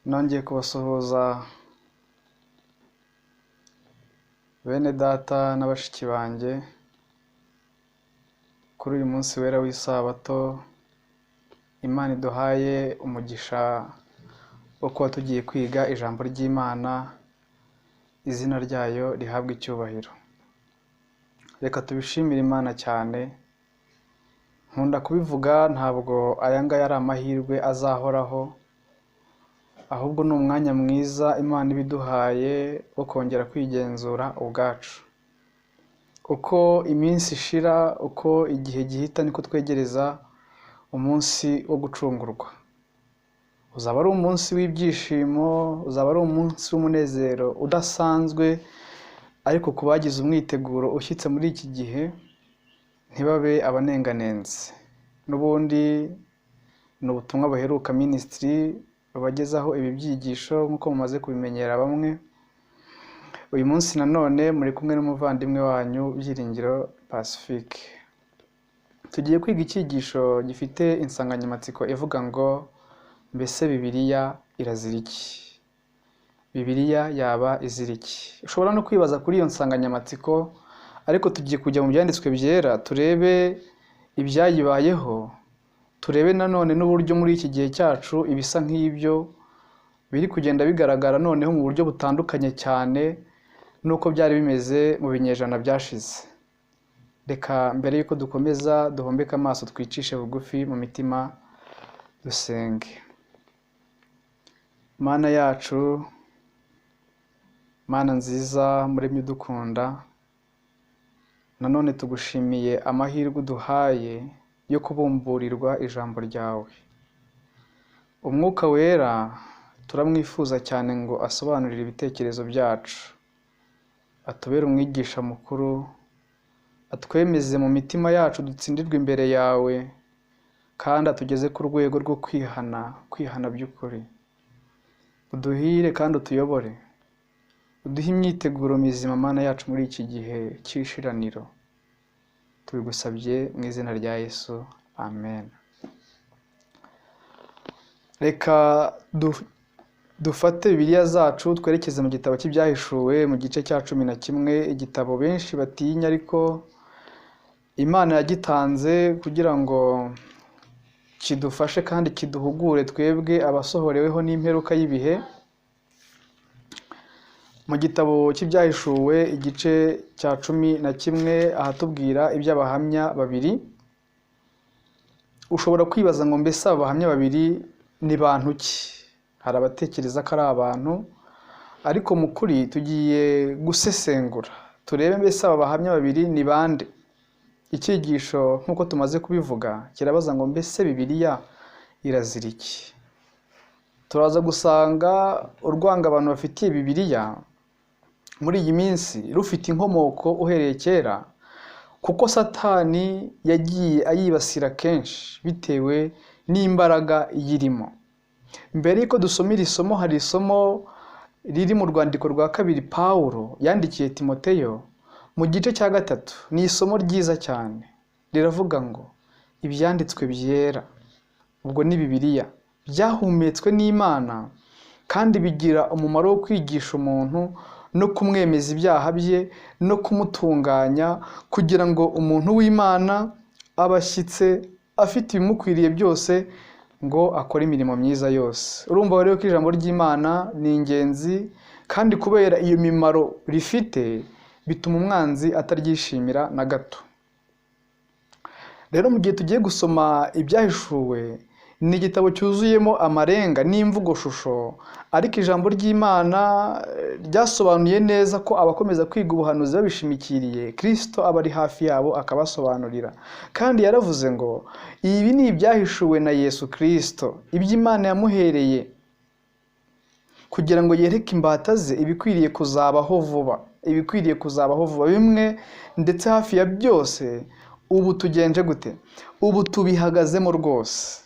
nongeye kubasuhuza bene data n'abashiki banjye kuri uyu munsi wera w'isabato. Imana iduhaye umugisha wo kuba tugiye kwiga ijambo ry'Imana, izina ryayo rihabwa icyubahiro. Reka tubishimire Imana cyane. Nkunda kubivuga, ntabwo aya ngaya ari amahirwe azahoraho, ahubwo ni umwanya mwiza Imana ibiduhaye wo kongera kwigenzura ubwacu. Uko iminsi ishira, uko igihe gihita, niko twegereza umunsi wo gucungurwa. Uzaba ari umunsi w'ibyishimo, uzaba ari umunsi w'umunezero udasanzwe, ariko ku bagize umwiteguro ushyitse muri iki gihe ntibabe abanenganenzi. N'ubundi ni ubutumwa buheruka minisitiri babagezaho ibi byigisho nk'uko mumaze kubimenyera bamwe. Uyu munsi nanone muri kumwe n'umuvandimwe wanyu Byiringiro Pacifique. Tugiye kwiga icyigisho gifite insanganyamatsiko ivuga ngo mbese Bibiliya irazira iki? Bibiliya yaba izira iki? Ushobora no kwibaza kuri iyo nsanganyamatsiko, ariko tugiye kujya mu byanditswe byera turebe ibyayibayeho, turebe nanone n'uburyo muri iki gihe cyacu ibisa nk'ibyo biri kugenda bigaragara noneho mu buryo butandukanye cyane nuko byari bimeze mu binyejana byashize. Reka mbere yuko dukomeza duhombeke amaso, twicishe bugufi mu mitima, dusenge. Mana yacu, Mana nziza, muremyi udukunda, nanone tugushimiye amahirwe uduhaye yo kubumburirwa ijambo ryawe. Umwuka wera turamwifuza cyane ngo asobanurire ibitekerezo byacu, atubere umwigisha mukuru, atwemeze mu mitima yacu dutsindirwe imbere yawe, kandi atugeze ku rwego rwo kwihana by'ukuri. Uduhire kandi utuyobore, uduhe imyiteguro mizima Mana yacu muri iki gihe cy'ishiraniro. Tubigusabye mu izina rya Yesu, amen. Reka dufate Bibiliya zacu twerekeze mu gitabo cy'ibyahishuwe mu gice cya 11, igitabo benshi batinya ariko Imana yagitanze kugira ngo kidufashe kandi kiduhugure twebwe abasohoreweho n'imperuka y'ibihe. Mu gitabo cy'ibyahishuwe igice cya 11 ahatubwira iby'abahamya babiri. Ushobora kwibaza ngo mbese abahamya babiri ni bantu ki? Hari abatekereza ko ari abantu, ariko mu kuri tugiye gusesengura turebe mbese aba bahamya babiri ni bande. Icyigisho nk'uko tumaze kubivuga kirabaza ngo mbese Bibiliya irazira iki? Turaza gusanga urwanga abantu bafitiye Bibiliya muri iyi minsi rufite inkomoko uhereye kera, kuko Satani yagiye ayibasira kenshi bitewe n'imbaraga iyirimo. Mbere yuko dusomera isomo, hari isomo riri mu rwandiko rwa kabiri Pawulo yandikiye Timoteyo mu gice cya 3. Ni isomo ryiza cyane, riravuga ngo ibyanditswe byera, ubwo ni Bibiliya, byahumetswe n'Imana kandi bigira umumaro wo kwigisha umuntu no kumwemeza ibyaha bye no kumutunganya, kugira ngo umuntu w'Imana abashyitse afite ibimukwiriye byose ngo akore imirimo myiza yose. Urumva rero ko ijambo ry'Imana ni ingenzi, kandi kubera iyo mimaro rifite bituma umwanzi ataryishimira na gato. Rero mu gihe tugiye gusoma ibyahishuwe, ni igitabo cyuzuyemo amarenga n'imvugo shusho, ariko ijambo ry'Imana ryasobanuye neza ko abakomeza kwiga ubuhanuzi babishimikiriye, Kristo aba ari hafi yabo akabasobanurira. Kandi yaravuze ngo ibi ni ibyahishuwe na Yesu Kristo, iby'Imana yamuhereye kugira ngo yereke imbata ze ibikwiriye kuzabaho vuba. Ibikwiriye kuzabaho vuba, bimwe ndetse hafi ya byose ubu tugenje gute? Ubu tubihagazemo rwose.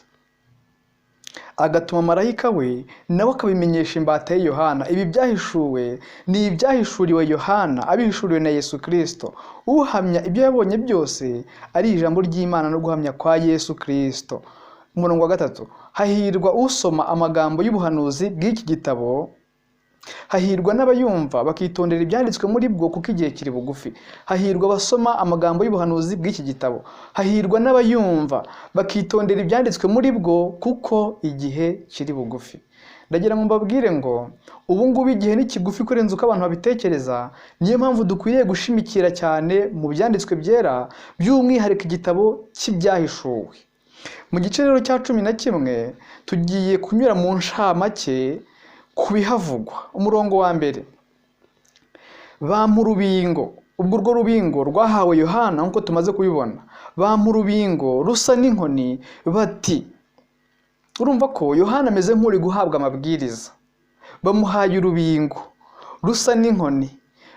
Agatuma marayika we nawe akabimenyesha imbata ye Yohana. Ibi byahishuwe ni ibyahishuriwe Yohana abihishuriwe na Yesu Kristo, uhamya ibyo yabonye byose ari ijambo ry'Imana no guhamya kwa Yesu Kristo. Umurongo wa 3, hahirwa usoma amagambo y'ubuhanuzi bw'iki gitabo, hahirwa n'abayumva bakitondera ibyanditswe muri bwo kuko igihe kiri bugufi. Hahirwa abasoma amagambo y'ubuhanuzi bw'iki gitabo, hahirwa n'abayumva bakitondera ibyanditswe muri bwo kuko igihe kiri bugufi. Ndagira ngo mbabwire ngo ubu ngubu igihe ni kigufi kurenza uko abantu babitekereza. Niyo mpamvu dukwiriye gushimikira cyane mu byanditswe byera, by'umwihariko igitabo cy'ibyahishuwe. Mu gice rero cya 11 tugiye kunyura mu nshamake ku bihavugwa. Umurongo wa mbere, bampa urubingo. Ubwo urwo rubingo rwahawe Yohana nk'uko tumaze kubibona. Bampa urubingo rusa n'inkoni bati, urumva ko Yohana ameze nk'uri guhabwa amabwiriza. Bamuhaye urubingo rusa n'inkoni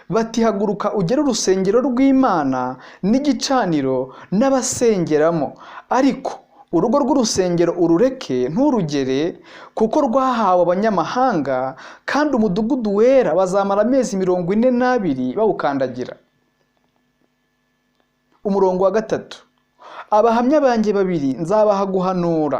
bati, haguruka ugere urusengero rw'Imana n'igicaniro n'abasengeramo, ariko urugo rw'urusengero urureke nturugere, kuko rwahawe abanyamahanga, kandi umudugudu wera bazamara amezi 42 bawukandagira. Umurongo wa gatatu, abahamya banjye babiri nzabaha guhanura,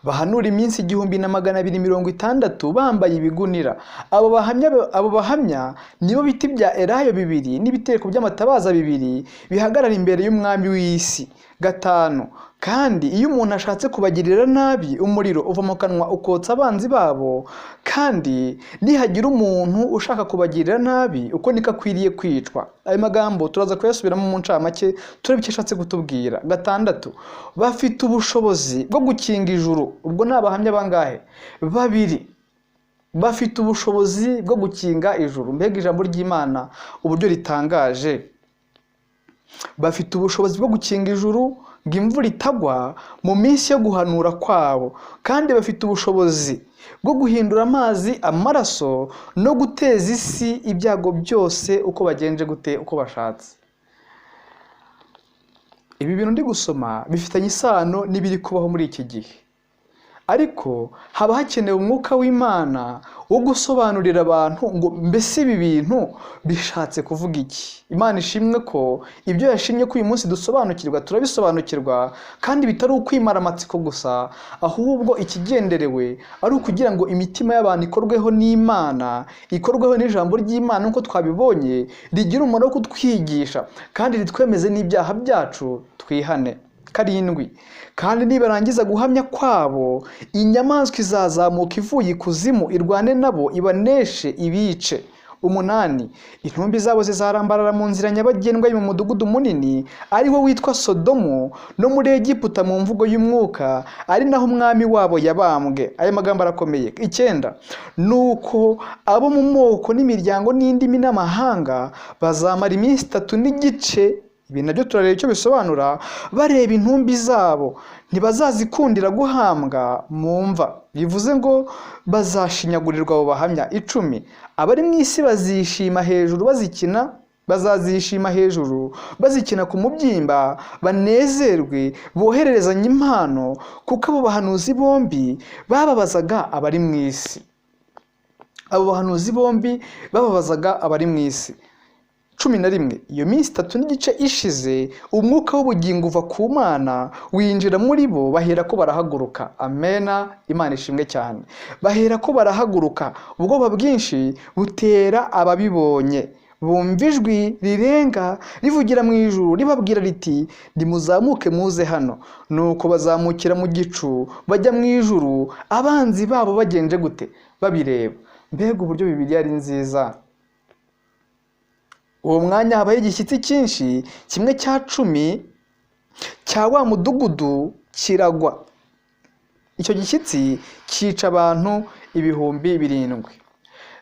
bahanura iminsi 1260 bambaye ibigunira. Abo bahamya nibo biti bya elayo 2 n'ibitereko by'amatabaza 2 bihagarara imbere y'umwami w'isi. 5, kandi iyo umuntu ashatse kubagirira nabi, umuriro uva mu kanwa ukotsa abanzi babo, kandi nihagira umuntu ushaka kubagirira nabi, uko niko akwiriye kwicwa. Ayo magambo turaza kuyasubiramo mu ncamake turebe icyo ashatse kutubwira. 6, bafite ubushobozi bwo gukinga ijuru. Ubwo ni abahamya bangahe? 2. Bafite ubushobozi bwo gukinga ijuru. Mbega ijambo ry'Imana uburyo ritangaje! Bafite ubushobozi bwo gukinga ijuru ngo imvura itagwa mu minsi yo guhanura kwabo, kandi bafite ubushobozi bwo guhindura amazi amaraso no guteza isi ibyago byose uko bagenje gute, uko bashatse. Ibi bintu ndi gusoma bifitanye isano n'ibiri kubaho muri iki gihe, ariko haba hakenewe umwuka w'Imana wo gusobanurira abantu ngo mbese ibi bintu bishatse kuvuga iki. Imana ishimwe ko ibyo yashimye ko uyu munsi dusobanukirwa turabisobanukirwa, kandi bitari ukwimara amatsiko gusa, ahubwo ikigenderewe ari ukugira ngo imitima y'abantu ikorweho n'Imana, ikorweho n'ijambo ry'Imana nk'uko twabibonye, rigira umumaro wo kutwigisha kandi ritwemeze n'ibyaha byacu twihane. 7, kandi nibarangiza guhamya kwabo, inyamaswa izazamuka ivuye ikuzimu irwane nabo ibaneshe ibice. 8, intumbi zabo zizarambarara mu nzira nyabagendwa yo mu mudugudu munini, ari wo witwa Sodomu, no muri Egiputa mu mvugo y'umwuka, ari naho umwami wabo yabambwe. Aya magambo arakomeye. 9, nuko abo mu moko n'imiryango n'indimi n'amahanga bazamara iminsi 3 n'igice. Ibi nabyo turareba icyo bisobanura. Bareba intumbi zabo, ntibazazikundira guhambwa mu mva. Bivuze ngo bazashinyagurirwa abo bahamya. 10, abari mu isi bazishima hejuru bazazishima hejuru bazikina ku mubyimba, banezerwe bohererezanya impano, kuko abo bahanuzi bombi bababazaga abari mu isi. Abo bahanuzi bombi bababazaga abari mu isi. 11, iyo minsi 3 n'igice ishize, umwuka w'ubugingo uva ku Mana winjira muri bo, bahera ko barahaguruka. Amena. Imana ishimwe cyane. Bahera ko barahaguruka, ubwoba bwinshi butera ababibonye. Bumva ijwi rirenga rivugira mu ijuru ribabwira riti, nimuzamuke muze hano. Nuko bazamukira mu gicu bajya mu ijuru, abanzi babo bagenje gute, babireba. Mbega uburyo Bibiliya ari nziza! Uwo mwanya habaye igishyitsi cyinshi, 1/10 cya wa mudugudu kiragwa. Icyo gishyitsi cyica abantu 7,000.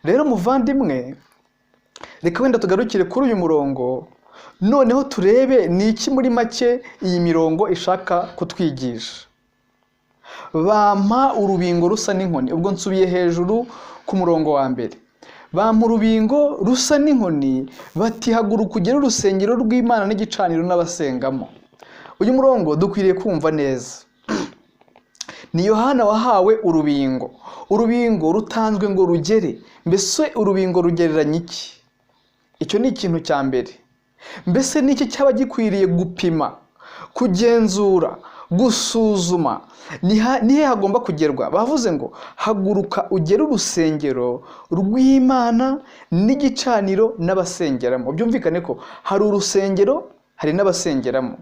Rero muvandimwe, reka wenda tugarukire kuri uyu murongo, noneho turebe ni iki muri make iyi mirongo ishaka kutwigisha. Bampa urubingo rusa n'inkoni. Ubwo nsubiye hejuru ku murongo wa mbere. Bampa urubingo rusa n'inkoni bati, haguruka ugere urusengero rw'Imana n'igicaniro n'abasengamo. Uyu murongo dukwiriye kumva neza. Ni Yohana wahawe urubingo. Urubingo rutanzwe ngo rugere. Mbese urubingo rugereranya iki? Icyo ni ikintu cya mbere. Mbese niki cyaba gikwiriye gupima kugenzura, gusuzuma, nihe hagomba kugerwa. Bavuze ngo haguruka ugere urusengero rw'Imana n'igicaniro n'abasengeramo. Byumvikane ko hari urusengero, hari n'abasengeramo.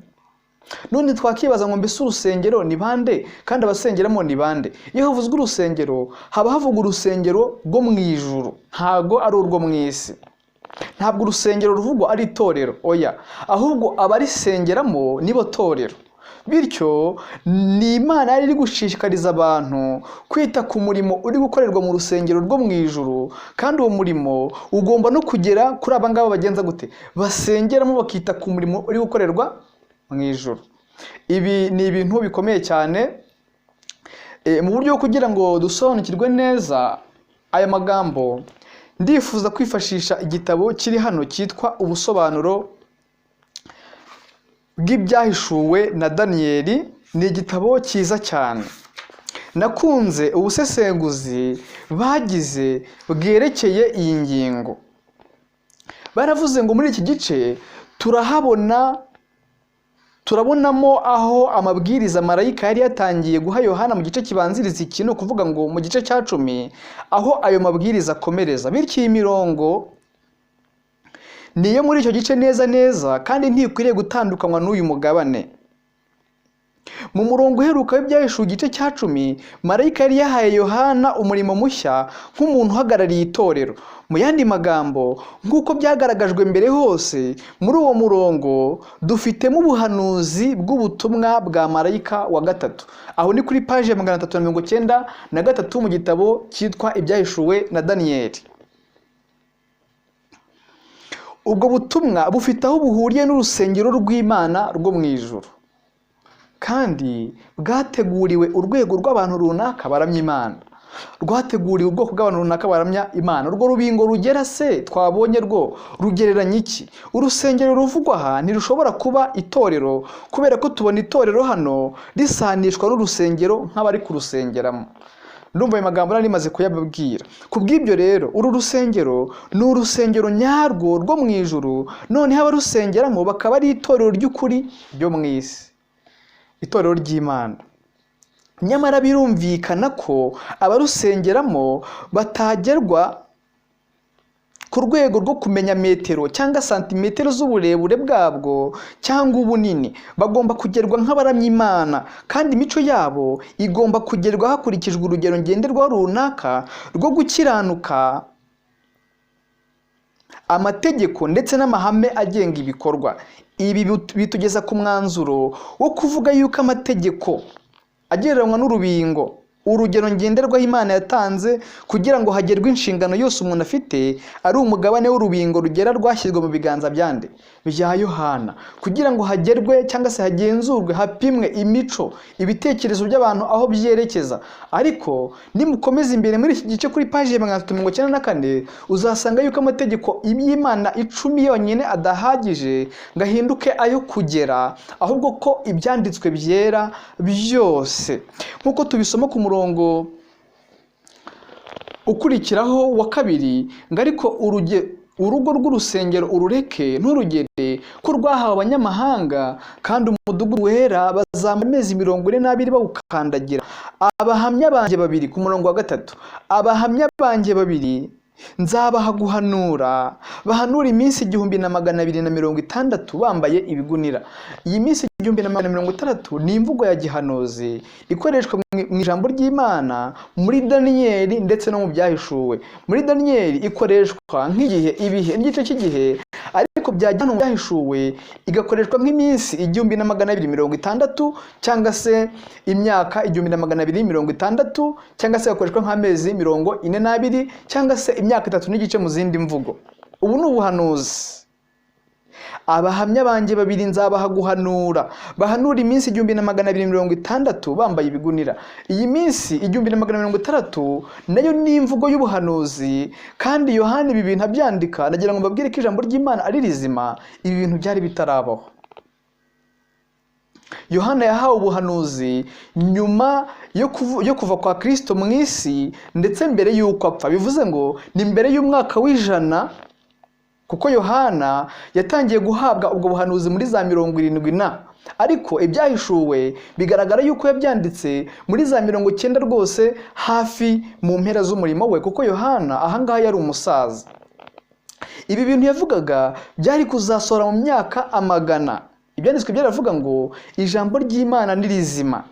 None twakibaza ngo mbese urusengero ni bande kandi abasengeramo ni bande? Iyo havuzwe urusengero haba havuga urusengero rwo mu ijuru, ntago ari urwo mu isi. Ntabwo urusengero ruvugwa ari itorero, oya, ahubwo abarisengeramo nibo torero. Bityo ni Imana yari iri gushishikariza abantu kwita ku murimo uri gukorerwa mu rusengero rwo mu ijuru, kandi uwo murimo ugomba no kugera kuri aba ngaba bagenza gute, basengeramo bakita ku murimo uri gukorerwa mu ijuru. Ibi ni ibintu bikomeye cyane mu buryo bwo kugira ngo dusobanukirwe neza aya magambo. Ndifuza kwifashisha igitabo kiri hano cyitwa ubusobanuro bw'ibyahishuwe na Daniyeli. Ni igitabo cyiza cyane. Nakunze ubusesenguzi bagize bwerekeye iyi ngingo. Baravuze ngo muri iki gice turabonamo aho amabwiriza marayika yari yatangiye guha Yohana mu gice kibanziriza iki, no kuvuga ngo mu gice cya 10, aho ayo mabwiriza akomereza. Bityo iyi mirongo niyo muri icyo gice neza kandi ntikwiriye gutandukanywa n'uyu mugabane. Mu murongo uheruka w'ibyahishuwe igice cya 10, marayika yari yahaye Yohana umurimo mushya nk'umuntu uhagarariye itorero. Mu yandi magambo, nk'uko byagaragajwe mbere hose, muri uwo murongo dufitemo ubuhanuzi bw'ubutumwa bwa marayika wa gatatu. Aho ni kuri paji ya 393 mu gitabo cyitwa ibyahishuwe na Daniyeli. Ubwo butumwa bufite aho buhuriye n'urusengero rw'Imana rwo mu ijuru, kandi bwateguriwe urwego rw'abantu runaka baramya Imana. Rwateguriwe ubwoko bw'abantu runaka baramya Imana. Urwo rubingo rugera se twabonye rwo rugereranya iki? Urusengero ruvugwa aha ntirushobora kuba itorero, kubera ko tubona itorero hano risanishwa n'urusengero nk'abari kurusengeramo. Ndumva ayo magambo nari maze kuyababwira. Kubw'ibyo rero uru rusengero ni urusengero nyarwo rwo mu ijuru, noneho abarusengeramo bakaba ari itorero ry'ukuri ryo mu isi, itorero ry'Imana. Nyamara birumvikana ko abarusengeramo batagerwa ku rwego rwo kumenya metero cyangwa santimetero z'uburebure bwabwo cyangwa ubunini. Bagomba kugerwa nk'abaramya Imana, kandi imico yabo igomba kugerwa hakurikijwe urugero ngenderwaho runaka rwo gukiranuka, amategeko ndetse n'amahame agenga ibikorwa. Ibi bitugeza ku mwanzuro wo kuvuga yuko amategeko agereranywa n'urubingo, urugero ngenderwaho Imana yatanze kugira ngo hagerwe inshingano yose umuntu afite, ari umugabane w'urubingo rugera rwashyizwe mu biganza byande bya Yohana, kugira ngo hagerwe cyangwa se hagenzurwe, hapimwe imico, ibitekerezo by'abantu aho byerekeza. Ariko nimukomeza imbere muri iki gice kuri paji ya 394, uzasanga yuko amategeko y'Imana 10 yonyine adahagije ngo ahinduke ayo kugera, ahubwo ko ibyanditswe byera byose, nk'uko tubisoma ku murongo ukurikiraho wa 2, ngo ariko urugo rw'urusengero urureke nturugere ko rwahawe abanyamahanga, kandi umudugudu wera bazamara amezi 42 bawukandagira. Abahamya banjye 2, ku murongo wa 3, abahamya banjye 2 nzabaha guhanura, bahanura iminsi 1260 bambaye ibigunira. Iyi minsi 1260 ni imvugo ya gihanuzi ikoreshwa mu ijambo ry'Imana muri Daniyeli ndetse no mu byahishuwe. Muri Daniyeli ikoreshwa nk'igihe, ibihe, n'igice cy'igihe, ariko byajyana mu byahishuwe igakoreshwa nk'iminsi 1260 cyangwa se imyaka 1260, cyangwa se igakoreshwa nk'amezi 42 cyangwa se imyaka 3 n'igice mu zindi mvugo. Ubu ni ubuhanuzi. Abahamya banjye 2 nzabaha guhanura, bahanura iminsi 1260 bambaye ibigunira. Iyi minsi 1260 nayo ni imvugo y'ubuhanuzi, kandi Yohana ibi bintu abyandika nagira ngo mbabwire ko ijambo ry'Imana ari rizima. Ibi bintu byari bitarabaho. Yohana yahawe ubuhanuzi nyuma yo kuva kwa Kristo mu isi, ndetse mbere y'uko apfa. Bivuze ngo ni mbere y'umwaka w'100, kuko Yohana yatangiye guhabwa ubwo buhanuzi muri za 70 ariko ibyahishuwe bigaragara yuko yabyanditse muri za 90 rwose hafi mu mpera z'umurimo we, kuko Yohana ahangaha yari umusaza. Ibi bintu yavugaga byari kuzasohora mu myaka amagana. Ibyanditswe byaravuga ngo ijambo ry'Imana ni rizima.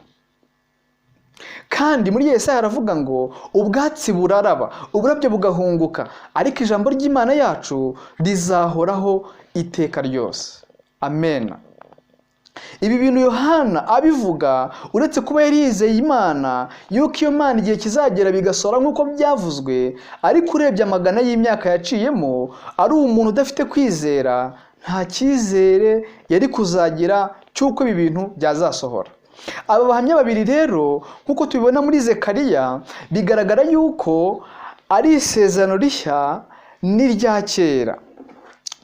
Kandi muri Yesaya haravuga ngo ubwatsi buraraba, uburabyo bugahunguka, ariko ijambo ry'Imana yacu rizahoraho iteka ryose. Amen. Ibi bintu Yohana abivuga uretse kuba yari yizeye Imana yuko iyo Mana igihe kizagera bigasora nk'uko byavuzwe, ariko urebye amagana y'imyaka yaciyemo ari umuntu udafite kwizera, nta cyizere yari kuzagira cy'uko ibi bintu byazasohora. Aba bahamya babiri rero nk'uko tubibona muri Zekariya bigaragara yuko ari isezerano rishya n'irya kera.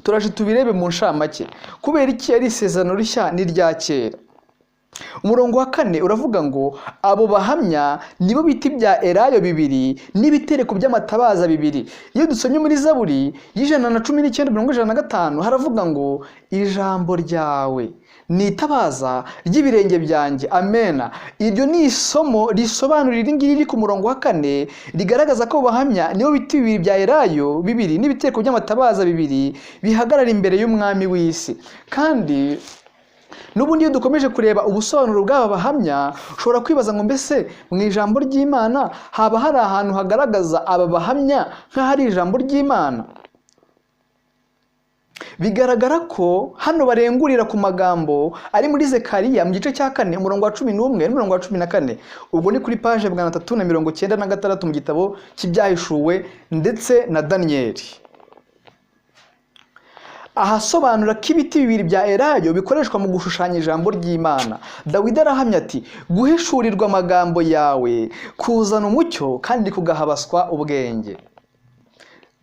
Turaje tubirebe mu nshamake. Kubera iki ari isezerano rishya n'irya kera? Umurongo wa 4 uravuga ngo abo bahamya nibo biti bya elayo bibiri n'ibitereko by'amatabaza bibiri. Iyo dusomye muri Zaburi y'119:105 haravuga ngo ijambo ryawe ni itabaza ry'ibirenge byanjye. Amena. Iryo ni isomo risobanura iringiri riri ku murongo wa 4 rigaragaza ko bahamya nibo biti bibiri bya elayo bibiri n'ibitereko by'amatabaza bibiri bihagarara imbere y'umwami w'isi. Kandi n'ubundi iyo dukomeje kureba ubusobanuro bw'aba bahamya ushobora kwibaza ngo mbese mu ijambo ry'Imana haba hari ahantu hagaragaza aba bahamya nk'ahari ijambo ry'Imana? Bigaragara ko hano barengurira ku magambo ari muri Zekariya mu gice cya 4 umurongo wa 11 n'umurongo wa 14. Ubwo ni kuri page 396 mu gitabo cy'ibyahishuwe ndetse na Daniyeli. Ahasobanura ko ibiti bibiri bya elayo bikoreshwa mu gushushanya ijambo ry'Imana. Dawidi arahamya ati guhishurirwa amagambo yawe kuzana umucyo kandi kugahabaswa ubwenge.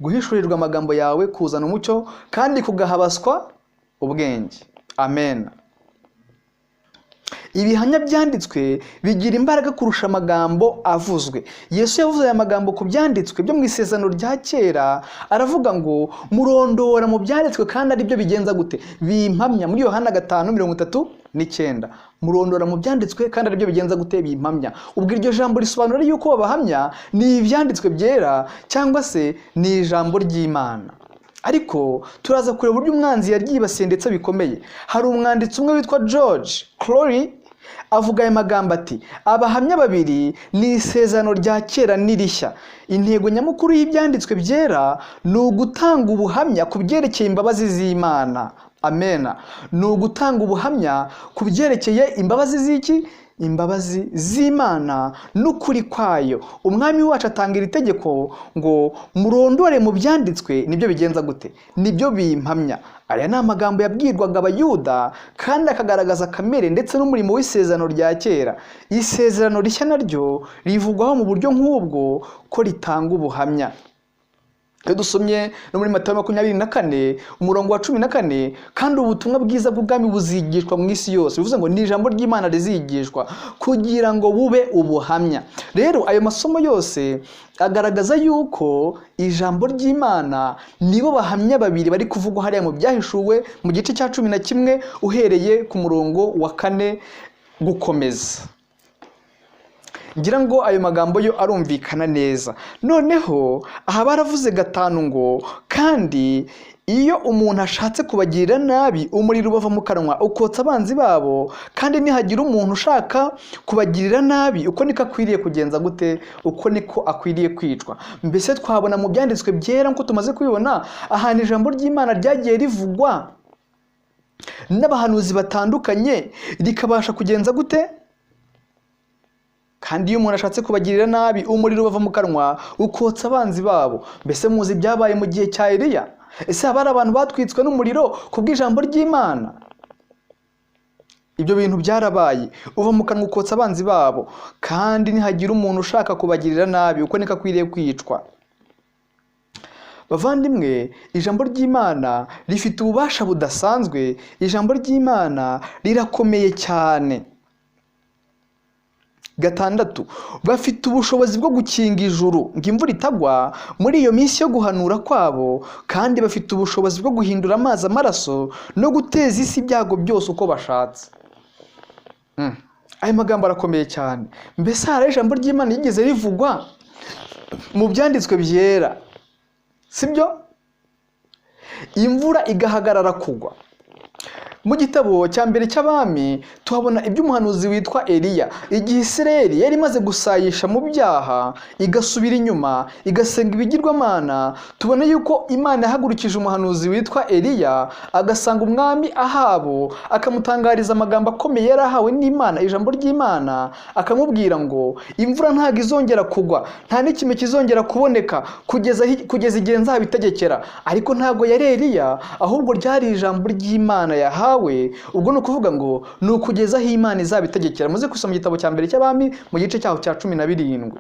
Guhishurirwa amagambo yawe kuzana umucyo kandi kugahabaswa ubwenge. Amen. Ibihamya byanditswe bigira imbaraga kurusha amagambo avuzwe. Yesu yavuze aya magambo ku byanditswe byo mu isezerano rya kera, aravuga ngo murondora mu byanditswe kandi ari byo bigenza gute? Bimpamya. Muri Yohana 5:39 murondora mu byanditswe kandi ari byo bigenza gute? Bimpamya. Ubwo iryo jambo risobanura yuko babahamya ni ibyanditswe byera cyangwa se ni ijambo ry'Imana. Ariko turaza kureba uburyo umwanzi yaryibasiye ndetse bikomeye. Hari umwanditsi umwe witwa George Clory avuga aya magambo ati abahamya babiri ni isezerano rya kera n'irishya. Intego nyamukuru y'ibyanditswe byera ni ugutanga ubuhamya ku byerekeye imbabazi z'Imana. Amena. Ni ugutanga ubuhamya ku byerekeye imbabazi z'iki? Imbabazi z'Imana n'ukuri kwayo. Umwami wacu atanga iri tegeko ngo murondore mu byanditswe nibyo bigenza gute? Nibyo bimpamya. Aya ni amagambo yabwirwaga abayuda kandi akagaragaza kamere ndetse n'umurimo w'isezerano rya kera. Isezerano rishya naryo rivugwaho mu buryo nk'ubwo ko ritanga ubuhamya. Iyo dusomye no muri Matayo 24 umurongo wa 14, kandi ubutumwa bwiza bw'ubwami buzigishwa mu isi yose. Bivuze ngo ni ijambo ry'Imana rizigishwa kugira ngo bube ubuhamya. Rero ayo masomo yose agaragaza yuko ijambo ry'Imana nibo bahamya babiri bari kuvugwa hariya mu byahishuwe mu gice cya 11 uhereye ku murongo wa 4 gukomeza. Ngira ngo ayo magambo yo arumvikana neza. Noneho aha baravuze 5 ngo kandi iyo umuntu ashatse kubagirira nabi umuriro ubava mu kanwa ukotsa abanzi babo, kandi nihagira umuntu ushaka kubagirira nabi uko niko akwiriye kugenza gute? Uko niko akwiriye kwicwa. Mbese twabona mu byanditswe byera nko tumaze kubibona ahantu ijambo ry'Imana ryagiye rivugwa n'abahanuzi batandukanye rikabasha kugenza gute? Kandi iyo umuntu ashatse kubagirira nabi umuriro ubava mu kanwa ukotsa abanzi babo. Mbese muzi byabaye mu gihe cya Eliya? Ese abari abantu batwitswe n'umuriro kubw'ijambo ry'Imana? Ibyo bintu byarabaye. Uva mu kanwa ukotsa abanzi babo, kandi nihagira umuntu ushaka kubagirira nabi uko niko akwiriye kwicwa. Bavandimwe, ijambo ry'Imana rifite ububasha budasanzwe. Ijambo ry'Imana rirakomeye cyane. 6 bafite ubushobozi bwo gukinga ijuru ngo imvura itagwa muri iyo minsi yo guhanura kwabo, kandi bafite ubushobozi bwo guhindura amazi amaraso no guteza isi ibyago byose uko bashatse. Aya magambo arakomeye cyane. Mbese hari ijambo ry'Imana yigeze rivugwa mu byanditswe byera, sibyo? Imvura igahagarara kugwa. Mu gitabo cya mbere cy'abami tuhabona iby'umuhanuzi witwa Eliya. Igihe Isirayeli yari imaze gusayisha mu byaha, igasubira inyuma, igasenga ibigirwamana, tubona yuko Imana yahagurukije umuhanuzi witwa Eliya, agasanga umwami Ahabu, akamutangariza amagambo akomeye yari ahawe n'Imana, ijambo ry'Imana, akamubwira ngo imvura ntabwo izongera kugwa, nta n'ikime kizongera kuboneka kugeza igihe nzabitegekera. Ariko ntabwo yari Eliya, ahubwo ryari ijambo ry'Imana yahawe. Ubwo ni ukuvuga ngo ni ukugeza aho Imana izabitegekera. Muze gusoma igitabo cya mbere cy'abami mu gice cyaho cya 17.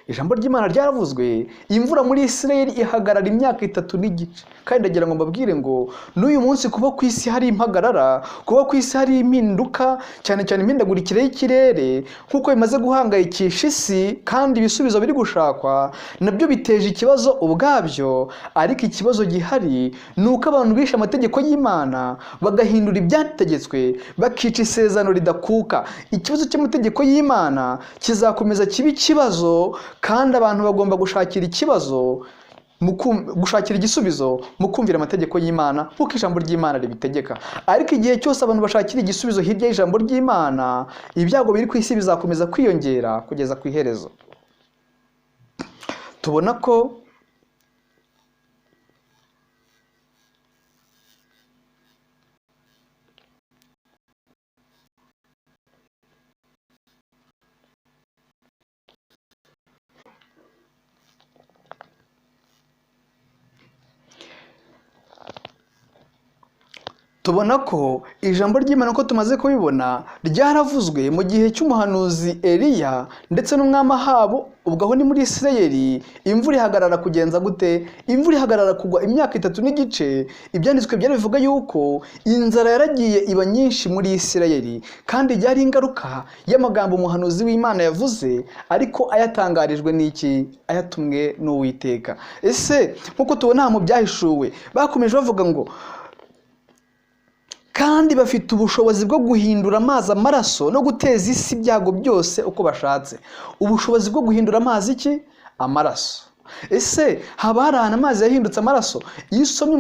Ijambo ry'Imana ryaravuzwe, imvura muri Isirayeli ihagarara imyaka 3 n'igice. Kandi ndagira ngo mbabwire ngo n'uyu munsi kuba ku isi hari impagarara, kuba ku isi hari impinduka, cyane cyane impindagurikire y'ikirere, nk'uko bimaze guhangayikisha isi kandi ibisubizo biri gushakwa, nabyo biteje ikibazo ubwabyo. Ariko ikibazo gihari ni uko abantu bishe amategeko y'Imana, bagahindura ibyategetswe, bakica isezerano ridakuka. Ikibazo cy'amategeko y'Imana kizakomeza kiba ikibazo, kandi abantu bagomba gushakira igisubizo mu kumvira amategeko y'Imana nk'uko ijambo ry'Imana ribitegeka. Ariko igihe cyose abantu bashakira igisubizo hirya y'ijambo ry'Imana, ibyago biri ku isi bizakomeza kwiyongera kugeza ku iherezo. Tubona ko ijambo ry'Imana ko tumaze kubibona ryaravuzwe mu gihe cy'umuhanuzi Eliya ndetse n'umwami Ahabu. Ubwo aho ni muri Isirayeli, imvura ihagarara kugenza gute? Imvura ihagarara kugwa imyaka 3 n'igice. Ibyanditswe byari bivuga yuko inzara yaragiye iba nyinshi muri Isirayeli, kandi byari ingaruka y'amagambo umuhanuzi w'Imana yavuze, ariko ayatangarijwe n'iki? Ayatumwe n'Uwiteka. Ese nk'uko tubona mu byahishuwe, bakomeje bavuga ngo kandi bafite ubushobozi bwo guhindura amazi amaraso no guteza isi ibyago byose uko bashatse. Ubushobozi bwo guhindura amazi iki? Amaraso. Ese haba hari ahantu amazi yahindutse amaraso? Iyo usomye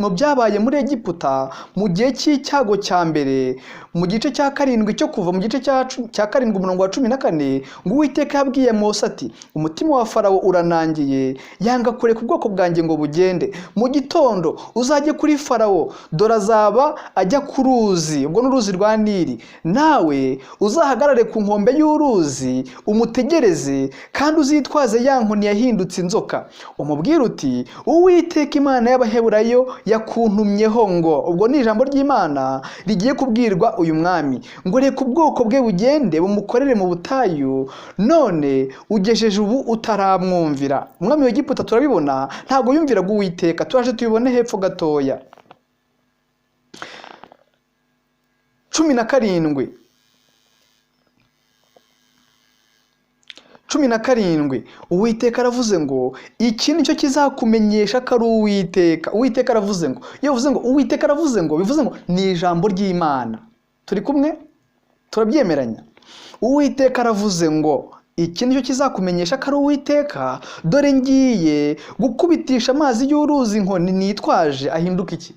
mu byabaye muri Egiputa mu gihe cy'icyago cya mbere, mu gice cya 7 cyo kuva mu gice cya 7 umurongo wa 14, ngo Uwiteka yabwiye Mose ati, umutima wa Farawo uranangiye, yanga kureka ubwoko bwanjye ngo bugende. Mu gitondo uzajye kuri Farawo, dore azaba ajya ku ruzi, ubwo n'uruzi rwa Nili, nawe uzahagarare ku nkombe y'uruzi umutegereze, kandi uzitwaze ya nkoni yahindutse inzoka, umubwire uti, Uwiteka Imana y'Abaheburayo yakuntumyeho ngo. Ubwo ni ijambo ry'Imana rigiye kubwirwa uyu mwami ngo reka ubwoko bwe bugende bumukorere mu butayu, none ugejeje ubu utaramwumvira. Umwami w'Egiputa turabibona ntabwo yumviraga Uwiteka. Turaje tubibone hepfo gatoya. 17 Uwiteka aravuze ngo iki nicyo kizakumenyesha ko ari Uwiteka. Uwiteka aravuze ngo, iyo uvuze ngo Uwiteka aravuze ngo, bivuze ngo ni ijambo ry'Imana. Turi kumwe? Turabyemeranya? Uwiteka aravuze ngo iki nicyo kizakumenyesha ko ari Uwiteka, dore ngiye gukubitisha amazi y'uruzi inkoni nitwaje ahinduka iki?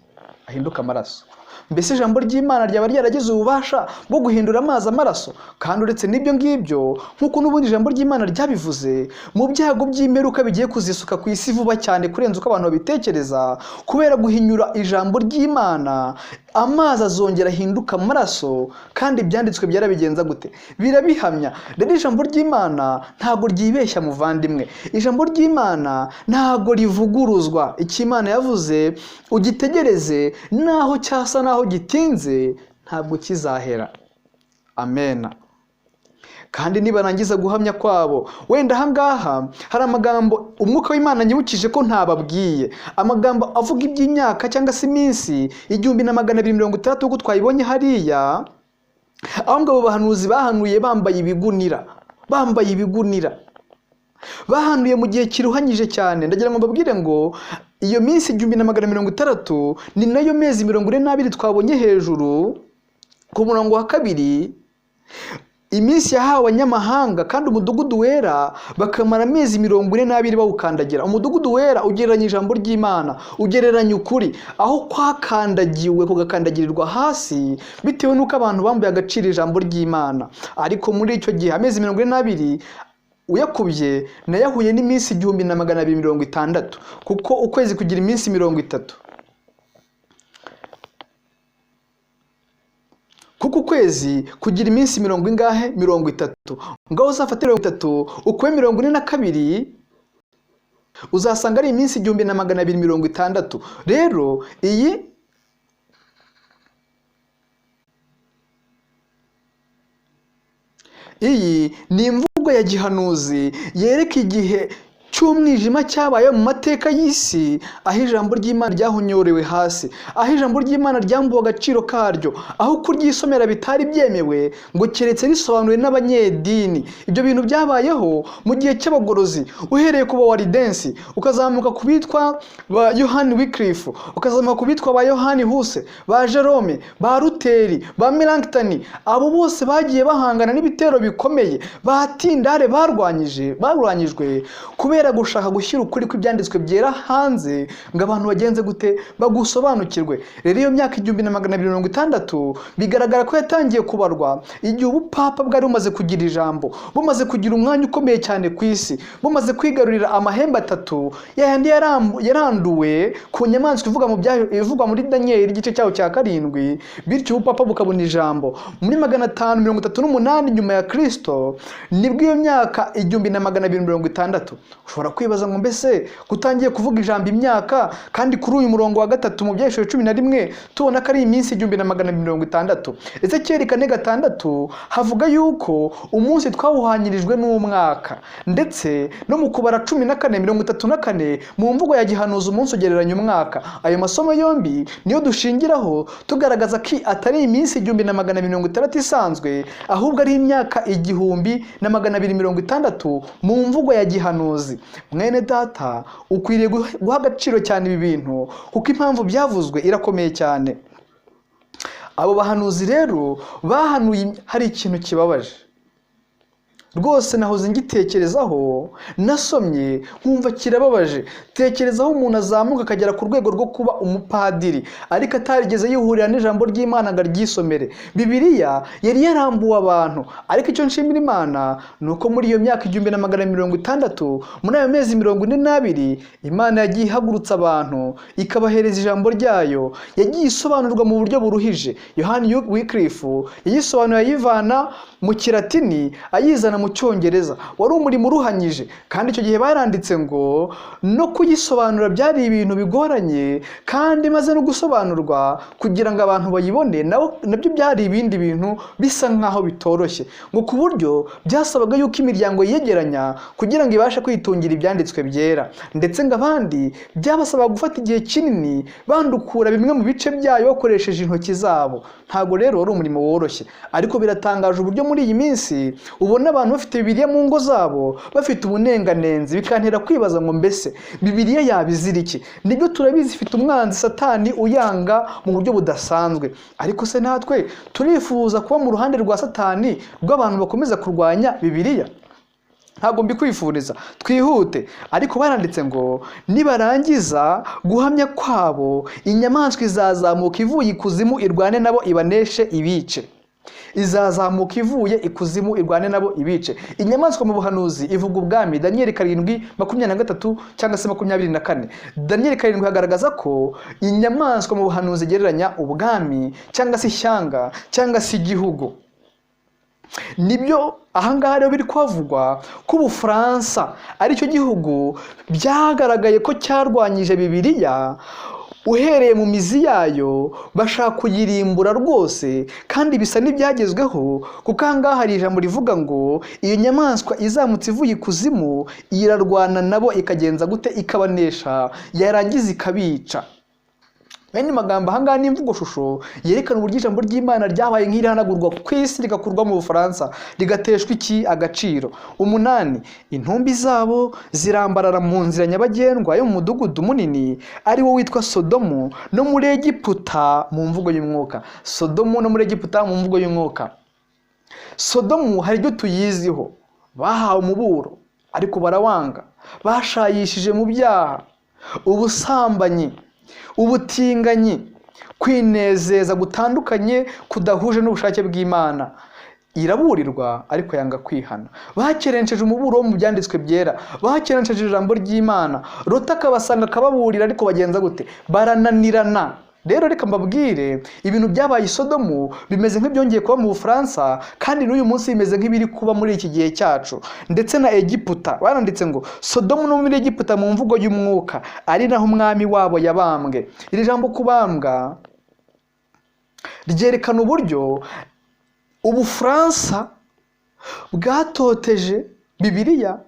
Ahinduka amaraso. Mbese ijambo ry'Imana ryaba ryaragize ububasha bwo guhindura amazi amaraso? Kandi uretse n'ibyo ngibyo, nk'uko n'ubundi ijambo ry'Imana ryabivuze, mu byago by'imperuka bigiye kuzisuka ku isi vuba cyane kurenza uko abantu babitekereza, kubera guhinyura ijambo ry'Imana, amazi azongera ahinduka amaraso. Kandi ibyanditswe byarabigenza gute? Birabihamya. Rero ijambo ry'Imana ntabwo ryibeshya muvandimwe. Ijambo ry'Imana ntabwo rivuguruzwa. Icyo Imana yavuze ugitegereze, naho cyasa naho gitinze ntabwo kizahera. Amen. Kandi nibarangiza guhamya kwabo, wenda ahangaha hari amagambo umwuka w'Imana nyibukije ko ntababwiye, amagambo avuga iby'imyaka cyangwa se iminsi 1260 uko twayibonye hariya. Aho ngabo bahanuzi bahanuye bambaye ibigunira, bahanuye mu gihe kiruhanyije cyane. Ndagira ngo mbabwire ngo iyo minsi 1260 ni nayo mezi 42 twabonye hejuru, ku murongo wa kabiri, iminsi yahawe abanyamahanga kandi umudugudu wera bakamara amezi 42 bawukandagira. Umudugudu wera ugereranya ijambo ry'Imana, ugereranya ukuri, aho kwakandagiwe kugakandagirirwa hasi bitewe n'uko abantu bambuye agaciro ijambo ry'Imana. Ariko muri icyo gihe amezi 42 uyakubye nayahuye n'iminsi 1260, kuko ukwezi kugira iminsi 30. Kuko ukwezi kugira iminsi 30. Ngaho uzafata 30 ukwe 42 uzasanga ari iminsi 1260. Rero iyi ni imvugo ya gihanuzi yereka igihe cy'umwijima cyabaye mu mateka y'isi, aho ijambo ry'Imana ryahonyorewe hasi, aho ijambo ry'Imana ryambuwe agaciro karyo, aho kuryisomera bitari byemewe ngo keretse risobanuwe n'abanyedini. Ibyo bintu byabayeho mu gihe cy'abagorozi, uhereye ku Bawaridensi ukazamuka ku bitwa ba Yohani Wycliffe, ukazamuka ku bitwa ba Yohani Huse, ba Jerome, ba Luteri, ba Melanchthon. Abo bose bagiye bahangana n'ibitero bikomeye, batindare barwanyijwe kubera gushaka gushyira ukuri kw'ibyanditswe byera hanze ngo abantu bagenze gute bagusobanukirwe. Rero iyo myaka 1260 bigaragara ko yatangiye kubarwa igihe ubupapa bwari bumaze kugira ijambo, bumaze kugira umwanya ukomeye cyane ku isi, bumaze kwigarurira amahembe 3 yandi yaranduwe ku nyamaswa ivugwa muri Daniel igice cyaho cya 7. Bityo ubupapa bukabona ijambo muri 538 nyuma ya Kristo. Nibwo iyo myaka 1260. Ushobora kwibaza ngo mbese kutangiye kuvuga ijambo imyaka, kandi kuri uyu murongo wa 3 mu Byahishwe 11 tubona ko ari iminsi 1260. Ezekiel 4:6 havuga yuko umunsi twawuhanyirijwe n'umwaka, ndetse no mu kubara 14:34 mu mvugo ya gihanuzi umunsi ugereranya umwaka. Ayo masomo yombi niyo dushingiraho tugaragaza ko atari iminsi 1260 isanzwe, ahubwo ari imyaka 1260 mu mvugo ya gihanuzi. Mwene data, ukwiriye guha agaciro cyane ibi bintu kuko impamvu byavuzwe irakomeye cyane. Abo bahanuzi rero bahanuye hari ikintu kibabaje rwose, nahoze ngitekerezaho, nasomye nkumva kirababaje. Tekerezaho umuntu azamuka akagera ku rwego rwo kuba umupadiri ariko atarigeze yihurira n'ijambo ry'Imana ngo aryisomere. Bibiliya yari yarambuwe abantu, ariko icyo nshimira Imana nuko muri iyo myaka 1260 muri ayo mezi 42 Imana yagiye ihagurutsa abantu ikabahereza ijambo ryayo, yagiye isobanurwa mu buryo buruhije. Yohani Wycliffe yayisobanuye ayivana mu Kiratini ayizana mu Cyongereza. Wari umurimo uruhanyije, kandi icyo gihe baranditse ngo no kuyisobanura byari ibintu bigoranye, kandi maze no gusobanurwa kugira ngo abantu bayibone nabyo byari ibindi bintu bisa nkaho bitoroshye, ngo ku buryo byasabaga yuko imiryango yegeranya kugira ngo ibashe kwitungira ibyanditswe byera, ndetse ngo abandi byabasabaga gufata igihe kinini bandukura bimwe mu bice byayo bakoresheje intoki zabo. Ntabwo rero wari umurimo woroshye, ariko biratangaje uburyo muri iyi minsi ubona abantu bafite Bibiliya mu ngo zabo bafite ubunenganenzi. Bikantera kwibaza ngo mbese Bibiliya yabizira iki? Nibyo turabizi ifite umwanzi Satani uyanga mu buryo budasanzwe, ariko se natwe turifuza kuba mu ruhande rwa Satani rw'abantu bakomeza kurwanya Bibiliya? Ntabwo mbikwifuriza. Twihute. Ariko baranditse ngo nibarangiza guhamya kwabo, inyamaswa izazamuka ivuye ikuzimu irwane nabo ibaneshe ibice. Izazamuka ivuye ikuzimu irwane nabo ibice. Inyamaswa mu buhanuzi ivuga ubwami. Daniel 7:23 cyangwa se 24. Daniel 7 hagaragaza ko inyamaswa mu buhanuzi igereranya ubwami cyangwa se ishyanga cyangwa se igihugu. Nibyo ahangaha rero biri kwavugwa ko Ubufaransa ari cyo gihugu byagaragaye ko cyarwanyije Bibiliya uhereye mu mizi yayo, bashaka kuyirimbura rwose, kandi bisa n'ibyagezweho, kuko ahangaha hari ijambo rivuga ngo iyo nyamaswa izamutse ivuye ikuzimu irarwana nabo ikagenza gute? Ikabanesha, yarangiza ikabica. Aya magambo ahangaha ni imvugo shusho yerekana uburyo ijambo ry'Imana ryabaye nk'irihanagurwa ku isi rigakurwa mu Bufaransa rigateshwa agaciro. 8. Intumbi zabo zirambarara mu nzira nyabagendwa yo mu mudugudu munini ari wo witwa Sodomu no muri Egiputa mu mvugo y'umwuka. Sodomu no muri Egiputa mu mvugo y'umwuka. Sodomu hari ibyo tuyiziho, bahawe umuburo ariko barawanga, bashayishije mu byaha, ubusambanyi, ubutinganyi, kwinezeza gutandukanye kudahuje n'ubushake bw'Imana. Iraburirwa ariko yanga kwihana. Bakerenceje umuburo wo mu byanditswe byera, bakerenceje ijambo ry'Imana. Luteri akabasanga akababurira ariko bagenza gute? Barananirana. Rero reka mbabwire, ibintu byabaye i Sodomu bimeze nk'ibyongeye kuba mu Bufaransa, kandi n'uyu munsi bimeze nk'ibiri kuba muri iki gihe cyacu. Ndetse na Egiputa baranditse ngo Sodomu no muri Egiputa mu mvugo y'umwuka ari naho umwami wabo yabambwe. Iri jambo kubambwa ryerekana uburyo Ubufaransa bwatoteje Bibiliya